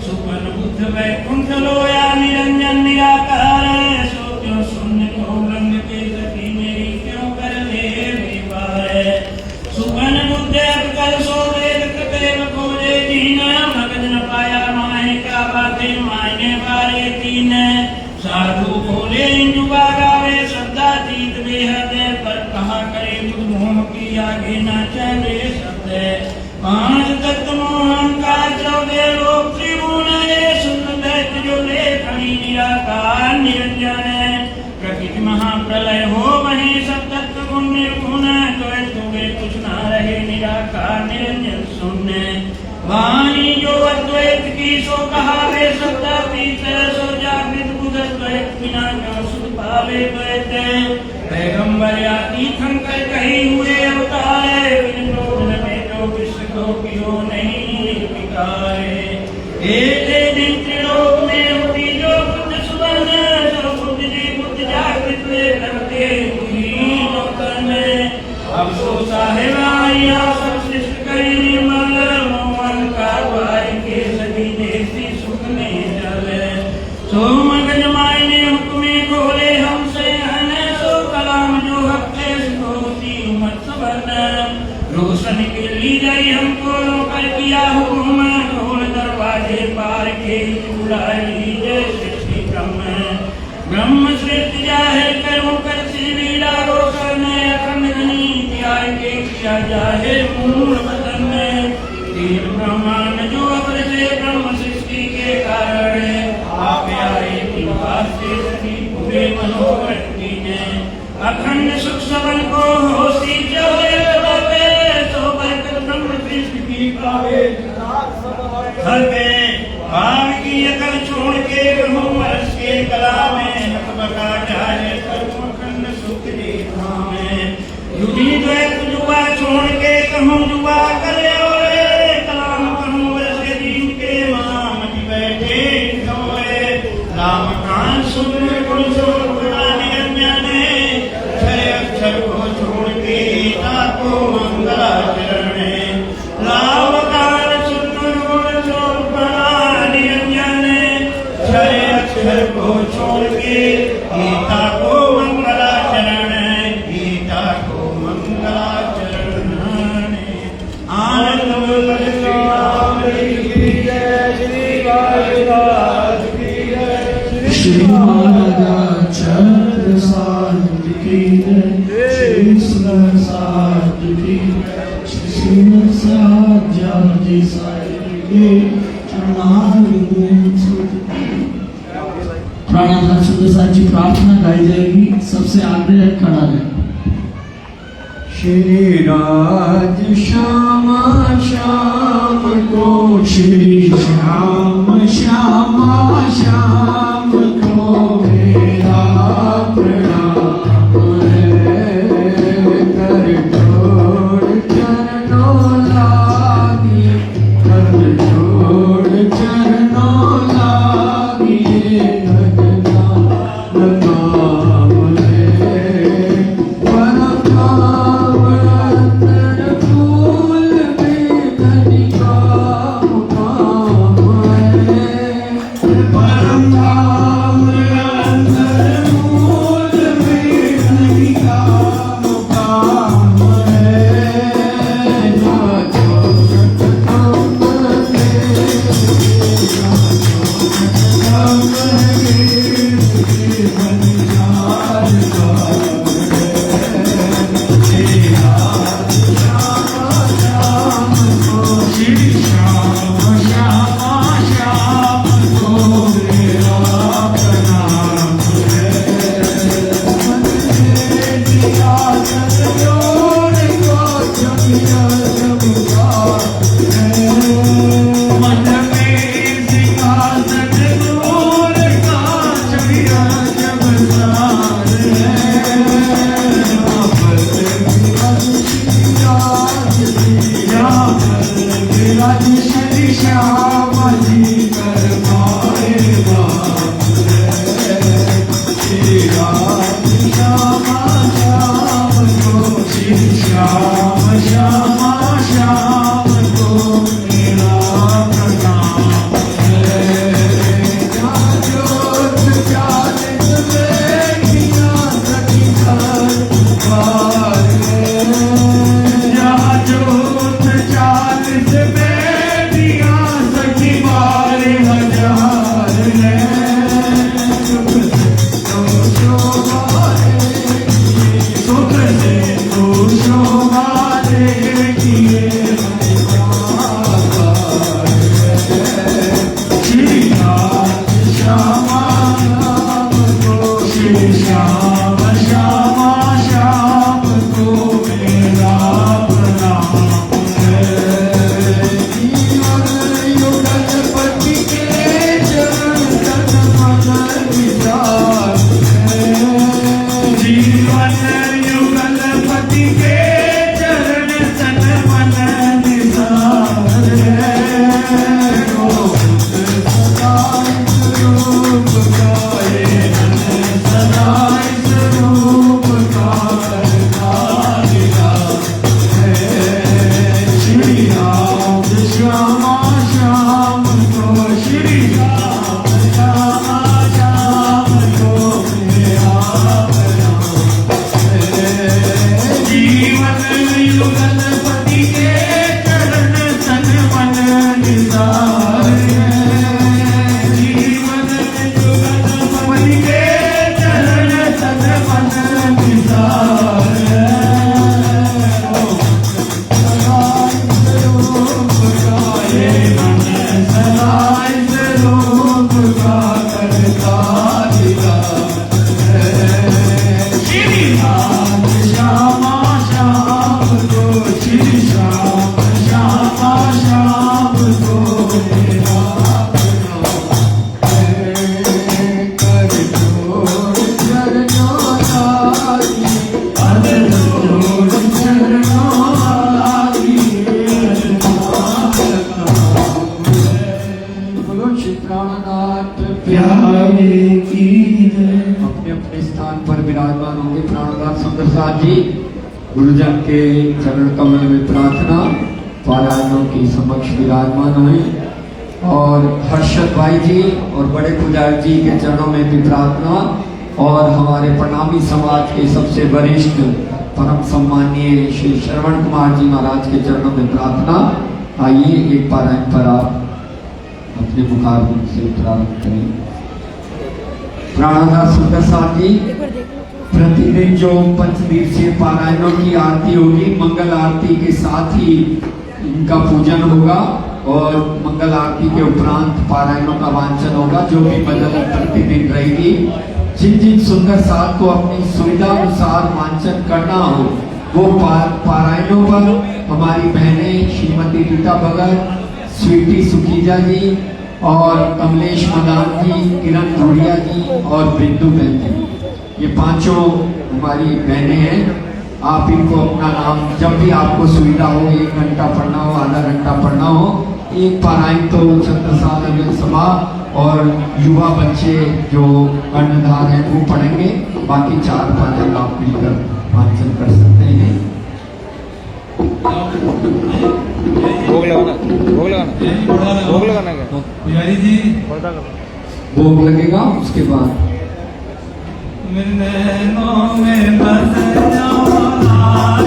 सुपन बुद्ध वैकुंठ लोया निरंजन निराकार, सो क्यों शून्य को रंग के सखी मेरी क्यों कर ले विवाह। सुपन बुद्ध अब कर सो वेद कटेर खोजे दीन, मगध न पाया माहे का बातें मायने वाले तीन। साधु बोले जुगा गावे शब्दातीत बेहद, पर कहा करे बुद्ध मोह की आगे न चले शब्द। पांच तत्व मोहंकार 14 लोक त्रिभुवन, सुन दैत्य जो लेखनी निराकार निरंजन। प्रकृति महाप्रलय हो वही सब तत्व गुण निर्गुण, तो तुम्हें कुछ ना रहे निराकार निरंजन शून्य। वाणी जो अद्वैत की सो कहावे शब्दातीत, सो जागृत बुध द्वैत बिना जो सुध पावे द्वैत। पैगंबर या तीर्थंकर कही हुए अवतारे, बिन लोभ में जो विश्व को कियो नहीं विकारे। एक दिन त्रिलोक में हुई जो बुद्ध सुबन, जो बुद्ध जी बुद्ध जागृत वे करते हुई लोकन। अब सो साहेब आया सब सृष्टि करी निर्मल, मोहन का द्वार के सभी देसी सुख में जल। सो मगज मायने हुक्मे खोले हमसे हन, सो कलाम जो हफ्ते होती उमत सबन। रोशन के ली गई हमको कर किया हुक्म, ढोल दरवाजे पार के चूड़ा लीजे सृष्टि ब्रह्म। ब्रह्म सृष्टि जाहिर करूं कर सीवीड़ा रोशन, अखंड घनी त्याग के किया जाहिर मूल वतन। तीन ब्रह्मांड जो अपर से ब्रह्म सृष्टि के अखंड सुख सबल को होसी जो बाबे तो बरकत ब्रह्म कृष्ण की पावे हर के काम की अकल छोड़ के ब्रह्म रस के कला में बका जाए कर्म अखंड सुख दे में जुड़ी द्वैत जुआ छोड़ के कहूँ जुआ करे और कलाम कहूँ रस दीन के माम जी बैठे सोए राम कान सुन गुण सुनाने अज्ञाने छय अक्षर को छोड़ के ताको मंगलाचरण राम कान सुन गुण सुनाने अज्ञाने छय अक्षर को छोड़ के गीता को मंगलाचरण गीता को मंगलाचरण आनंद श्री राम की जय श्री राज की जय श्री महाराजा चंद्र साध की जय श्री सुंदर साध की श्री सुंदर साध जी साहिब के प्राणाधार सुंदर साध जी प्रार्थना गाई जाएगी। सबसे आगे है खड़ा है। श्री राज श्यामा श्याम को श्री श्याम श्यामा श्याम को मेरा प्रणाम है कर जोड़ चरणों लागी कर जोड़ चरणों लागी नाम है परम नाम अंतर फूल में कनिका मुकाम है परम नाम अंतर फूल में कनिका मुकाम है प्राणनाथ प्यारे की जय। अपने अपने स्थान पर विराजमान होंगे प्राणनाथ सुंदर साथ जी। गुरुजन के चरण कमल में प्रार्थना, पारायणों की समक्ष विराजमान हुई और हर्षद भाई जी और बड़े पुजारी जी के चरणों में भी प्रार्थना और हमारे प्रणामी समाज के सबसे वरिष्ठ परम सम्मानीय श्री श्रवण कुमार जी महाराज के चरणों में प्रार्थना। आइए एक पारायण पर आप अपने मुखारबिंद से प्रारंभ करें। प्राणनाथ सुंदर साथ जी, प्रतिदिन जो पंचदिवसीय पारायणों की आरती होगी, मंगल आरती के साथ ही इनका पूजन होगा और मंगल आरती के उपरांत पारायणों का वांचन होगा, जो भी बदल प्रतिदिन रहेगी। जिन जिन सुंदर साथ को अपनी सुविधा अनुसार वांचन करना हो वो पारायणों पर हमारी बहनें श्रीमती रीता भगत, स्वीटी सुखीजा जी और कमलेश मदान जी, किरण धुड़िया जी और बिंदु बहन जी, ये पांचों हमारी बहनें हैं। आप इनको अपना नाम जब भी आपको सुविधा हो, 1 घंटा पढ़ना हो, आधा घंटा पढ़ना हो, एक पारायण तो छत्रसाल अविरल सभा और युवा बच्चे जो कर्णधार हैं वो पढ़ेंगे, बाकी 4 पारायण आप मिलकर वांचन कर सकते हैं। भोग लगाना क्या पुजारी जी भोग लगेगा, उसके बाद मेरे नैनों में बस जाओ आज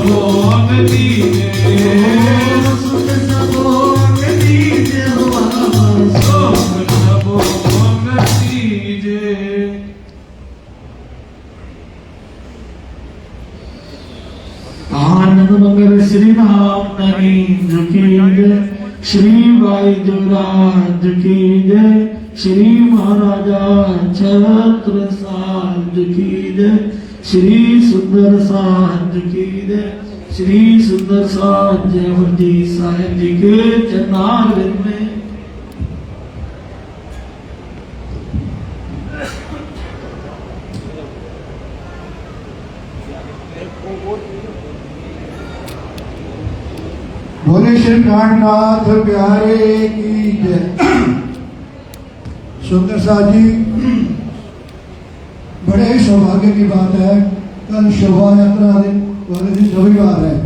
सबोग दीजे सुख सबोग दीजे हो बाबा सुख सबोग दीजे। आनंद मंगल श्री राम नरेंद्र की जय, श्री भाई देवराज की जय, श्री महाराजा छत्रसाल की जय, श्री सुंदर साध की जय, श्री सुंदर साध जयवर्दी साहेब जी के चरणारविंद में बोले श्री कांटनाथ प्यारे की जय। सुंदर साथ जी, बड़े ही सौभाग्य की बात है, कल शोभा यात्रा वाले दिन रविवार है।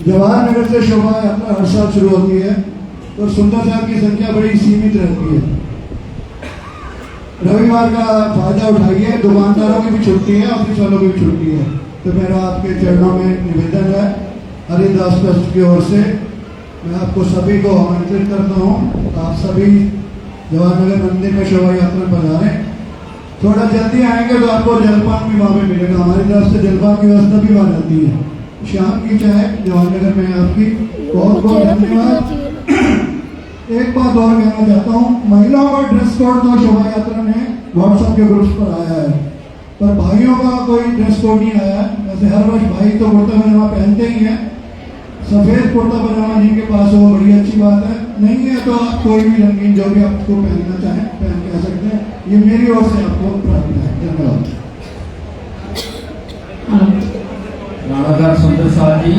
जवाहर नगर से शोभा यात्रा हर साल शुरू होती है और सुंदर साथ की संख्या बड़ी सीमित रहती है। रविवार का फायदा उठाइए, दुकानदारों की भी छुट्टी है, ऑफिस वालों की भी छुट्टी है। तो मेरा आपके चरणों में निवेदन है, हरिदास ट्रस्ट की ओर से मैं आपको सभी को आमंत्रित करता हूँ। आप सभी जवाहरनगर मंदिर में शोभा यात्रा पधारें। थोड़ा जल्दी आएंगे तो आपको जलपान भी वहाँ पे मिलेगा, हमारी तरफ से जलपान की व्यवस्था भी वहाँ रहती है। शाम की चाय जवाहरनगर में आपकी बहुत बहुत धन्यवाद। एक बात और कहना चाहता हूँ, महिलाओं का ड्रेस कोड तो शोभा यात्रा में व्हाट्सएप के ग्रुप्स पर आया है, पर भाइयों का कोई ड्रेस कोड नहीं आया। वैसे हर वर्ष भाई तो कुर्ता पजामा पहनते ही हैं, सफेद कुर्ता पजामा जिनके पास हो बड़ी अच्छी बात है, नहीं है तो आप कोई भी रंगीन जो भी आपको पहनना चाहें पहन के आ सकते हैं। ये मेरी ओर से आपको प्रार्थना है। धन्यवाद। राणाधर सुंदर साथ जी,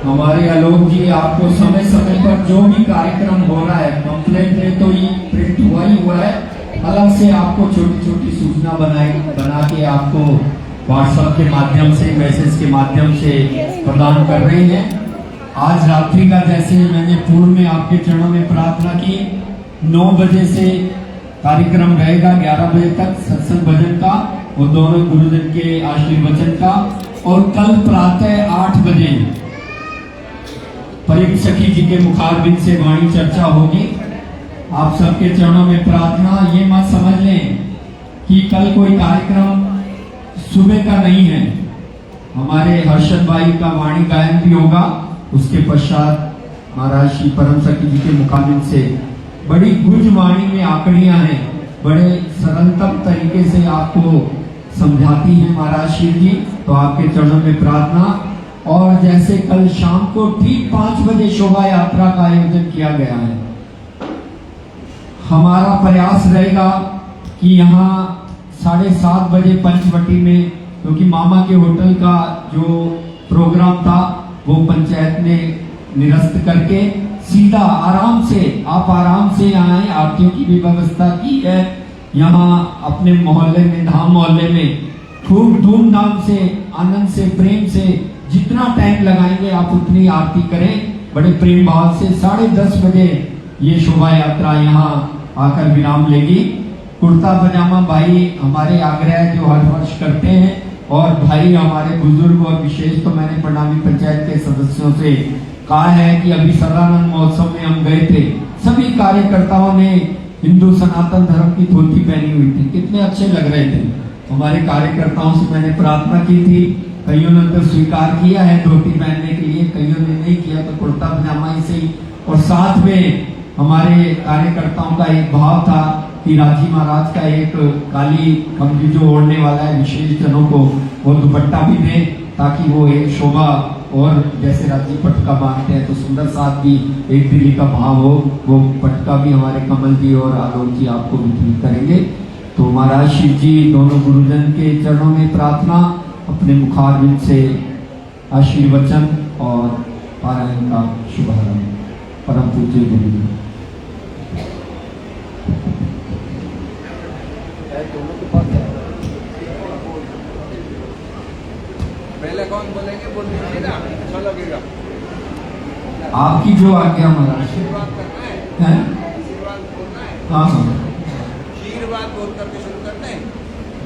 हमारे आलोक जी आपको समय समय पर जो भी कार्यक्रम हो रहा है, पंपलेट में तो ये प्रिंट हुआ ही हुआ है, अलग से आपको छोटी छोटी सूचना बना के आपको व्हाट्सएप के माध्यम से, मैसेज के माध्यम से प्रदान कर रहे हैं। आज रात्रि का जैसे मैंने पूर्व में आपके चरणों में प्रार्थना की, 9 बजे से कार्यक्रम रहेगा, 11 बजे तक सत्संग भजन का और दोनों गुरुजन के आशीर्वचन का, और कल प्रातः 8 बजे परिम सखी जी के मुखारबिंद से वाणी चर्चा होगी। आप सबके चरणों में प्रार्थना, ये मत समझ लें कि कल कोई कार्यक्रम सुबह का नहीं है। हमारे हर्षद भाई का वाणी गायन भी होगा, उसके पश्चात महाराज श्री परम सखी जी के मुखाबिन से बड़ी गुज वाणी में आकड़ियां हैं, बड़े सरलतम तरीके से आपको समझाती हैं महाराज शिव जी। तो आपके चरणों में प्रार्थना, और जैसे कल शाम को ठीक 5 बजे शोभा यात्रा का आयोजन किया गया है, हमारा प्रयास रहेगा कि यहाँ 7:30 बजे पंचवटी में, क्योंकि मामा के होटल का जो प्रोग्राम था वो पंचायत ने निरस्त करके सीधा आराम से आए। आरतियों की भी व्यवस्था की है यहाँ अपने मोहल्ले में, धाम मोहल्ले में खूब धूमधाम से, आनंद से, प्रेम से, जितना टाइम लगाएंगे आप उतनी आरती करें बड़े प्रेम भाव से। 10:30 बजे ये शोभा यात्रा यहाँ आकर विराम लेगी। कुर्ता पजामा भाई हमारे आग्रह जो हर वर्ष करते हैं, और भाई हमारे बुजुर्ग, और विशेष तो मैंने प्रणामी पंचायत के सदस्यों से कहा है कि अभी सदानंद महोत्सव में हम गए थे, सभी कार्यकर्ताओं ने हिंदू सनातन धर्म की धोती पहनी हुई थी, कितने अच्छे लग रहे थे। हमारे कार्यकर्ताओं से मैंने प्रार्थना की थी, कईयों ने तो स्वीकार किया है धोती पहनने के लिए, कईयों ने नहीं किया तो कुर्ता पजामा ही सही। और साथ में हमारे कार्यकर्ताओं का एक भाव था कि राजी महाराज का एक काली कमली जो ओढ़ने वाला है विशेष जनों को, वो दुपट्टा भी दे ताकि वो एक शोभा, और जैसे राजी पटका बांधते हैं तो सुंदर साथ भी एक दिल्ली का भाव हो, वो पटका भी हमारे कमल जी और आलोक जी आपको वितरित करेंगे। तो महाराज शिव जी दोनों गुरुजन के चरणों में प्रार्थना, अपने मुखारबिंद से आशीर्वचन और पारायण का शुभारंभ। परम पूज्य गुरुजी। पहले कौन बोलेंगे, बोल दीजिए ना, अच्छा लगेगा। आपकी जो आज्ञा महाराज। आशीर्वाद करना है, हैं? आशीर्वाद बोलना है। हाँ हाँ। आशीर्वाद बोल करके शुरू करते हैं।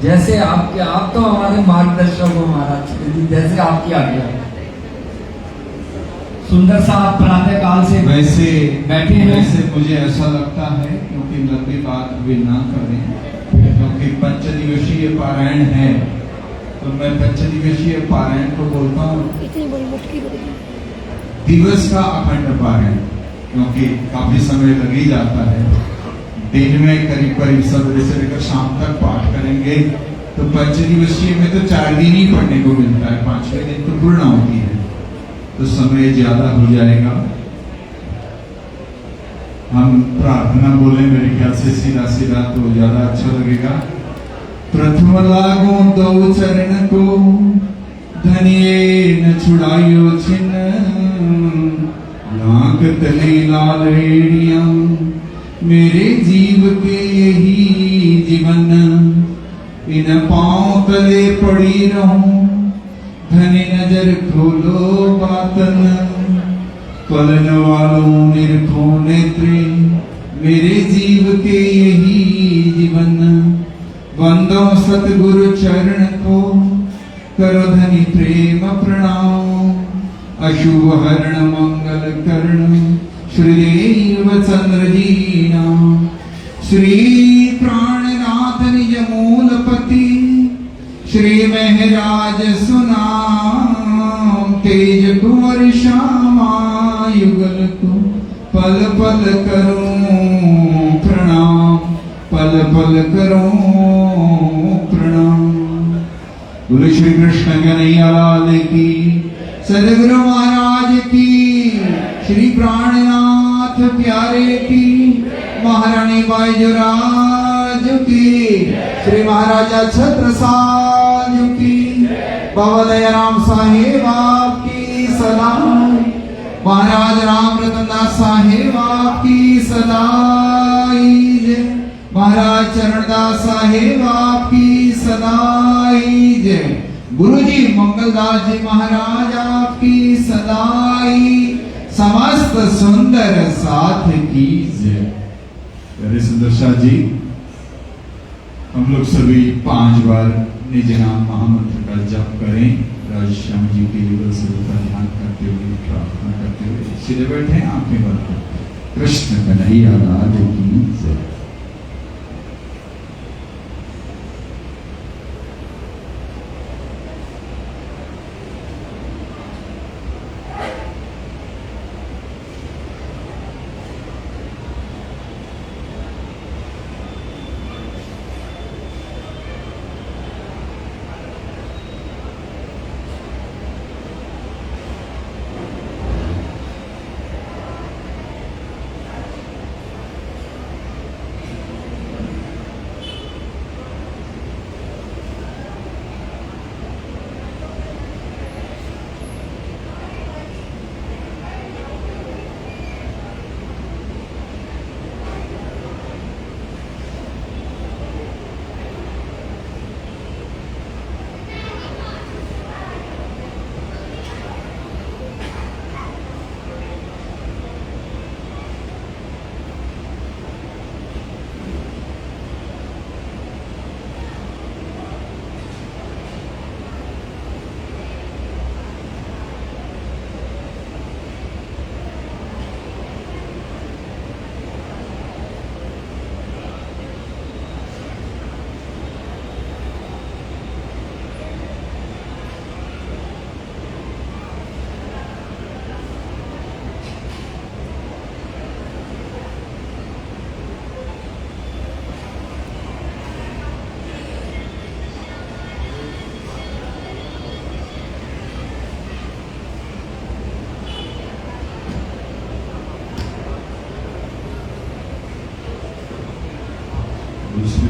जैसे आपके, आप तो हमारे मार्गदर्शक हो महाराज, जैसे आपकी आज्ञा। सुंदर साहब प्रातः काल से वैसे बैठे हैं। वैसे मुझे ऐसा लगता है, क्योंकि लंबी बात अभी ना करें, क्योंकि पंचदिवसीय पारायण है, तो मैं पंचदिवसीय पारायण को बोलता हूँ दिवस का अखंड पारायण, क्योंकि काफी समय लग ही जाता है। दिन में करीब करीब सवेरे से लेकर शाम तक पाठ करेंगे, तो पंचदिवसीय में तो 4 दिन ही पढ़ने को मिलता है, 5वें दिन तो पूर्ण होती है, तो समय ज्यादा हो जाएगा। हम प्रार्थना बोले मेरे ख्याल से सीधा सीधा तो ज्यादा अच्छा लगेगा। प्रथम लागो दो चरण को, धनिये न छुड़ाइयो छिन्न, लाख तले लाल रेड़िया, मेरे जीव के यही जीवन, इन पांव तले पड़ी रहूं, धनी नजर खोलो बातन, पलन वालों निरखो नेत्रे, मेरे जीव के यही जीवन, वंदो सतगुरु चरण को, करो धनी प्रेम प्रणाम, अशुभ हरण मंगल कर्ण, श्रीदेव चंद्र जीना, श्री प्राणनाथ निज मूलपति, श्री महराज सुनाम, तेज कुंवर श्यामा युगल को, पल पल करूं प्रणाम, पल पल करूं प्रणाम। बोले श्री कृष्ण कन्हैया लाल की, सदगुरु महाराज की, श्री प्राणनाथ प्यारे की, महारानी बाईजोराज की, श्री महाराजा छत्रसाल की, बाबा दयाराम साहेब आपकी सलाम, महाराज राम रतन दास साहेब आपकी सदाई जय, महाराज चरणदास साहेब आपकी सदाई जय, गुरुजी मंगलदास जी महाराज आपकी सदाई, समस्त सुंदर साथ की जय। अरे सुंदर शाह जी, हम लोग सभी 5 बार निज नाम महामंत्र का जप करें, राजश्याम जी के युगल स्वरूप का ध्यान करते हुए, प्रार्थना करते हुए सीधे बैठे, आंखें बंद कर। कृष्ण कन्हैया लाल की जय।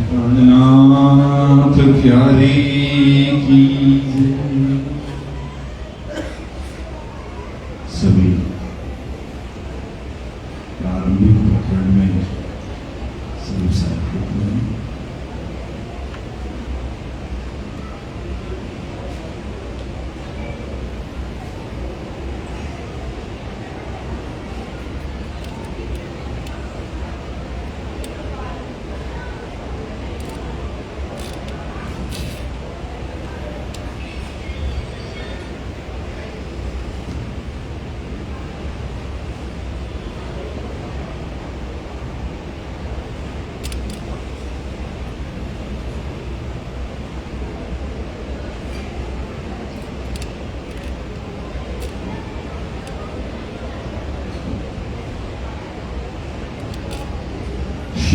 प्राणनाथ प्यारे की सभी प्रारंभिक प्रकरण में सभी साहित्य में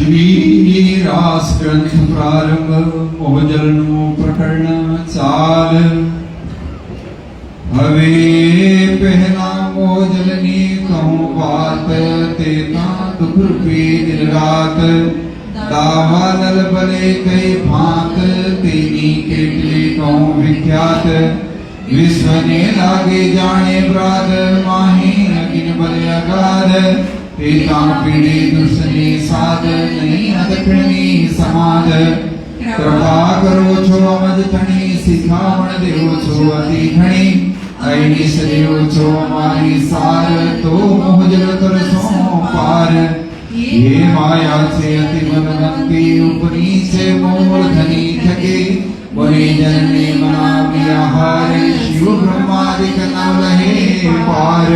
श्री रास ग्रंथ प्रारंभ मोहजलनु प्रकरण चाल हवे पहला मोहजलनी कहूँ बात तेता दुख रूपी दिन रात दावा नल बले कई भांत तेनी केटले कहूँ विख्यात विश्व ने लागे जाने ब्राद माही अगिन बले अगाध तेता पीड़े दुष्टने साध नहीं अदखनी समाध कृपा करो छो अमज थणी सिखावण देव छो अति घणी ऐनिश देव छो हमारी सार तो मोहजल कर सो पार ये माया से अति बलवंती उपनी से मोल धनी थके बने जन ने मना मिया हार शिव ब्रह्मादिक नव रहे पार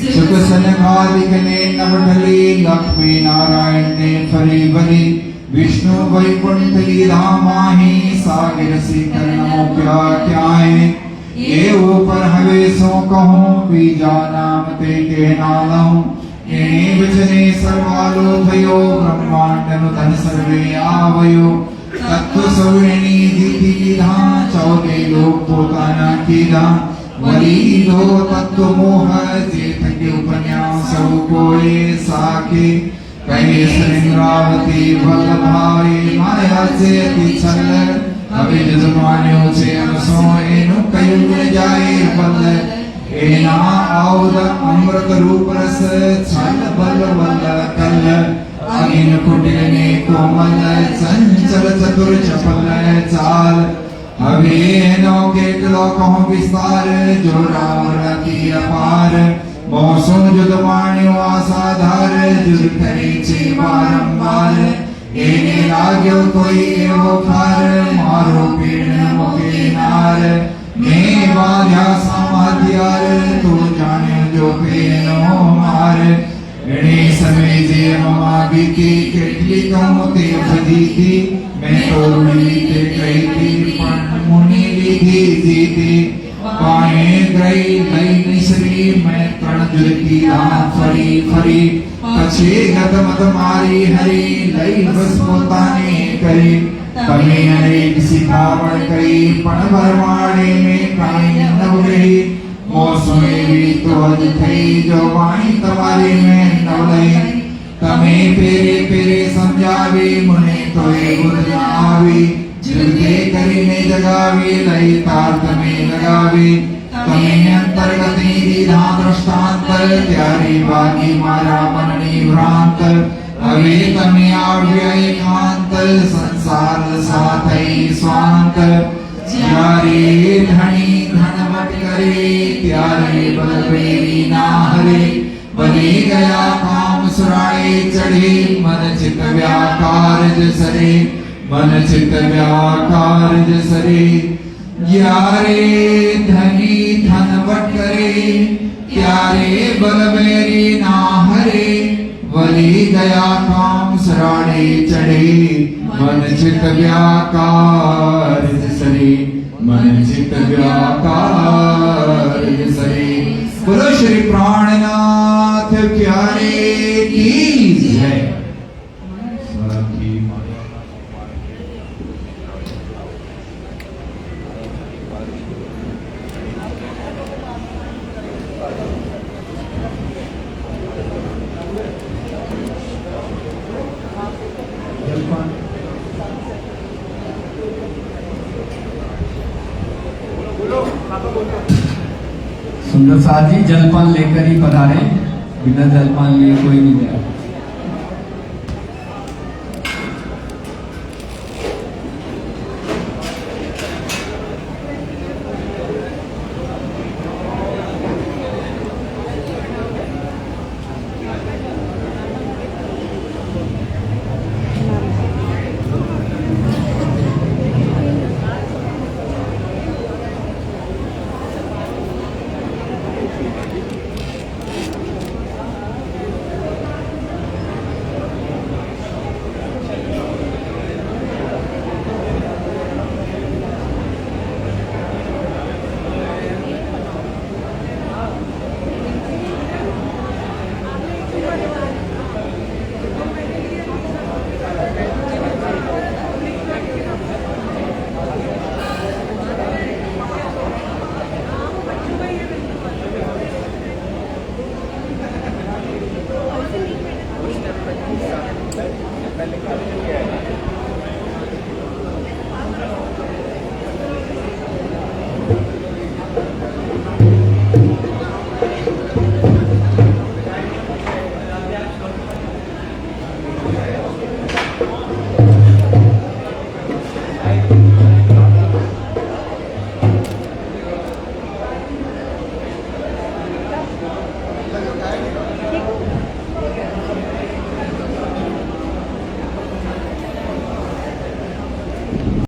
सुख सनकादिक ने नव ढली लक्ष्मी नारायण ने फरी बली विष्णु वैकुंठ लीला माही सागर शिखर नमो क्या क्या है ये ऊपर हवे सो कहूँ बीजा नाम ते के नालहूँ एने वचने सर्वालो थयो ब्रह्मांड नुतन सर्वे आवयो तत्व सौरेणी जीति कीधा चौदे लोक पोताना कीधा वली दो तत्व मोह जेठ के उपन्यास कोए साके कहे श्रृंगावती वल्लभाई माया से अति छल अभी जमान्यो से अनसो एनु कयुग जाए बल एना औद अमृत रूप रस छल बल बल कल अगिन कुटिल ने कोमल चंचल चतुर चपल चाल हवे नो के कहूँ विस्तार जो राम रति अपार मौसो जुद वाण्यो आसाधार जुद करे छे बारंबार एने लाग्यो कोई एवो खार मारो पीड़ मुके नार मैं बाध्या समाधियार तू जाने जो पेनो मार गणे समय जे ममा बीती केटली कहूँ ते बदीती मैं तोड़ी ते कही थी पण मुनि लीधी जीती पाए गई लई निसरी मैं तण जुलती फरी फरी पछे गत मत मारी हरी लई बस पोताने करी तमे अनेक सिखावण कई पण भरवाड़े में काई नव गई मौसमे भी तो अज थई जो वाणी तुम्हारी में नव लई तमे पेरे पेरे समझावी मुने तोए बुध न आवी जुगे करीने जगावी लई तार तमे लगावी तमे अंतर्गति दीधा दृष्टांत त्यारी बाकी मारा मननी भ्रांत अवे तमे आव्य एकांत संसार साथई स्वांत ज्यारे धनी धनवट करे त्यारे बलबेरी ना हरे बने गया काम सुराए चढ़े मन चित व्याकार जसरे मन चित व्याकार जसरे यारे धनी धनवट करे त्यारे बलबेरी ना हरे वली गया काम सराणे चढ़े मन चित व्याकार जसरे मन चित व्याकार जसरे बोलो श्री प्राणनाथ प्यारे की जय। सुंदर साथ जी जलपान लेकर ही पधारे, बिना जलपान लिए कोई नहीं जाए।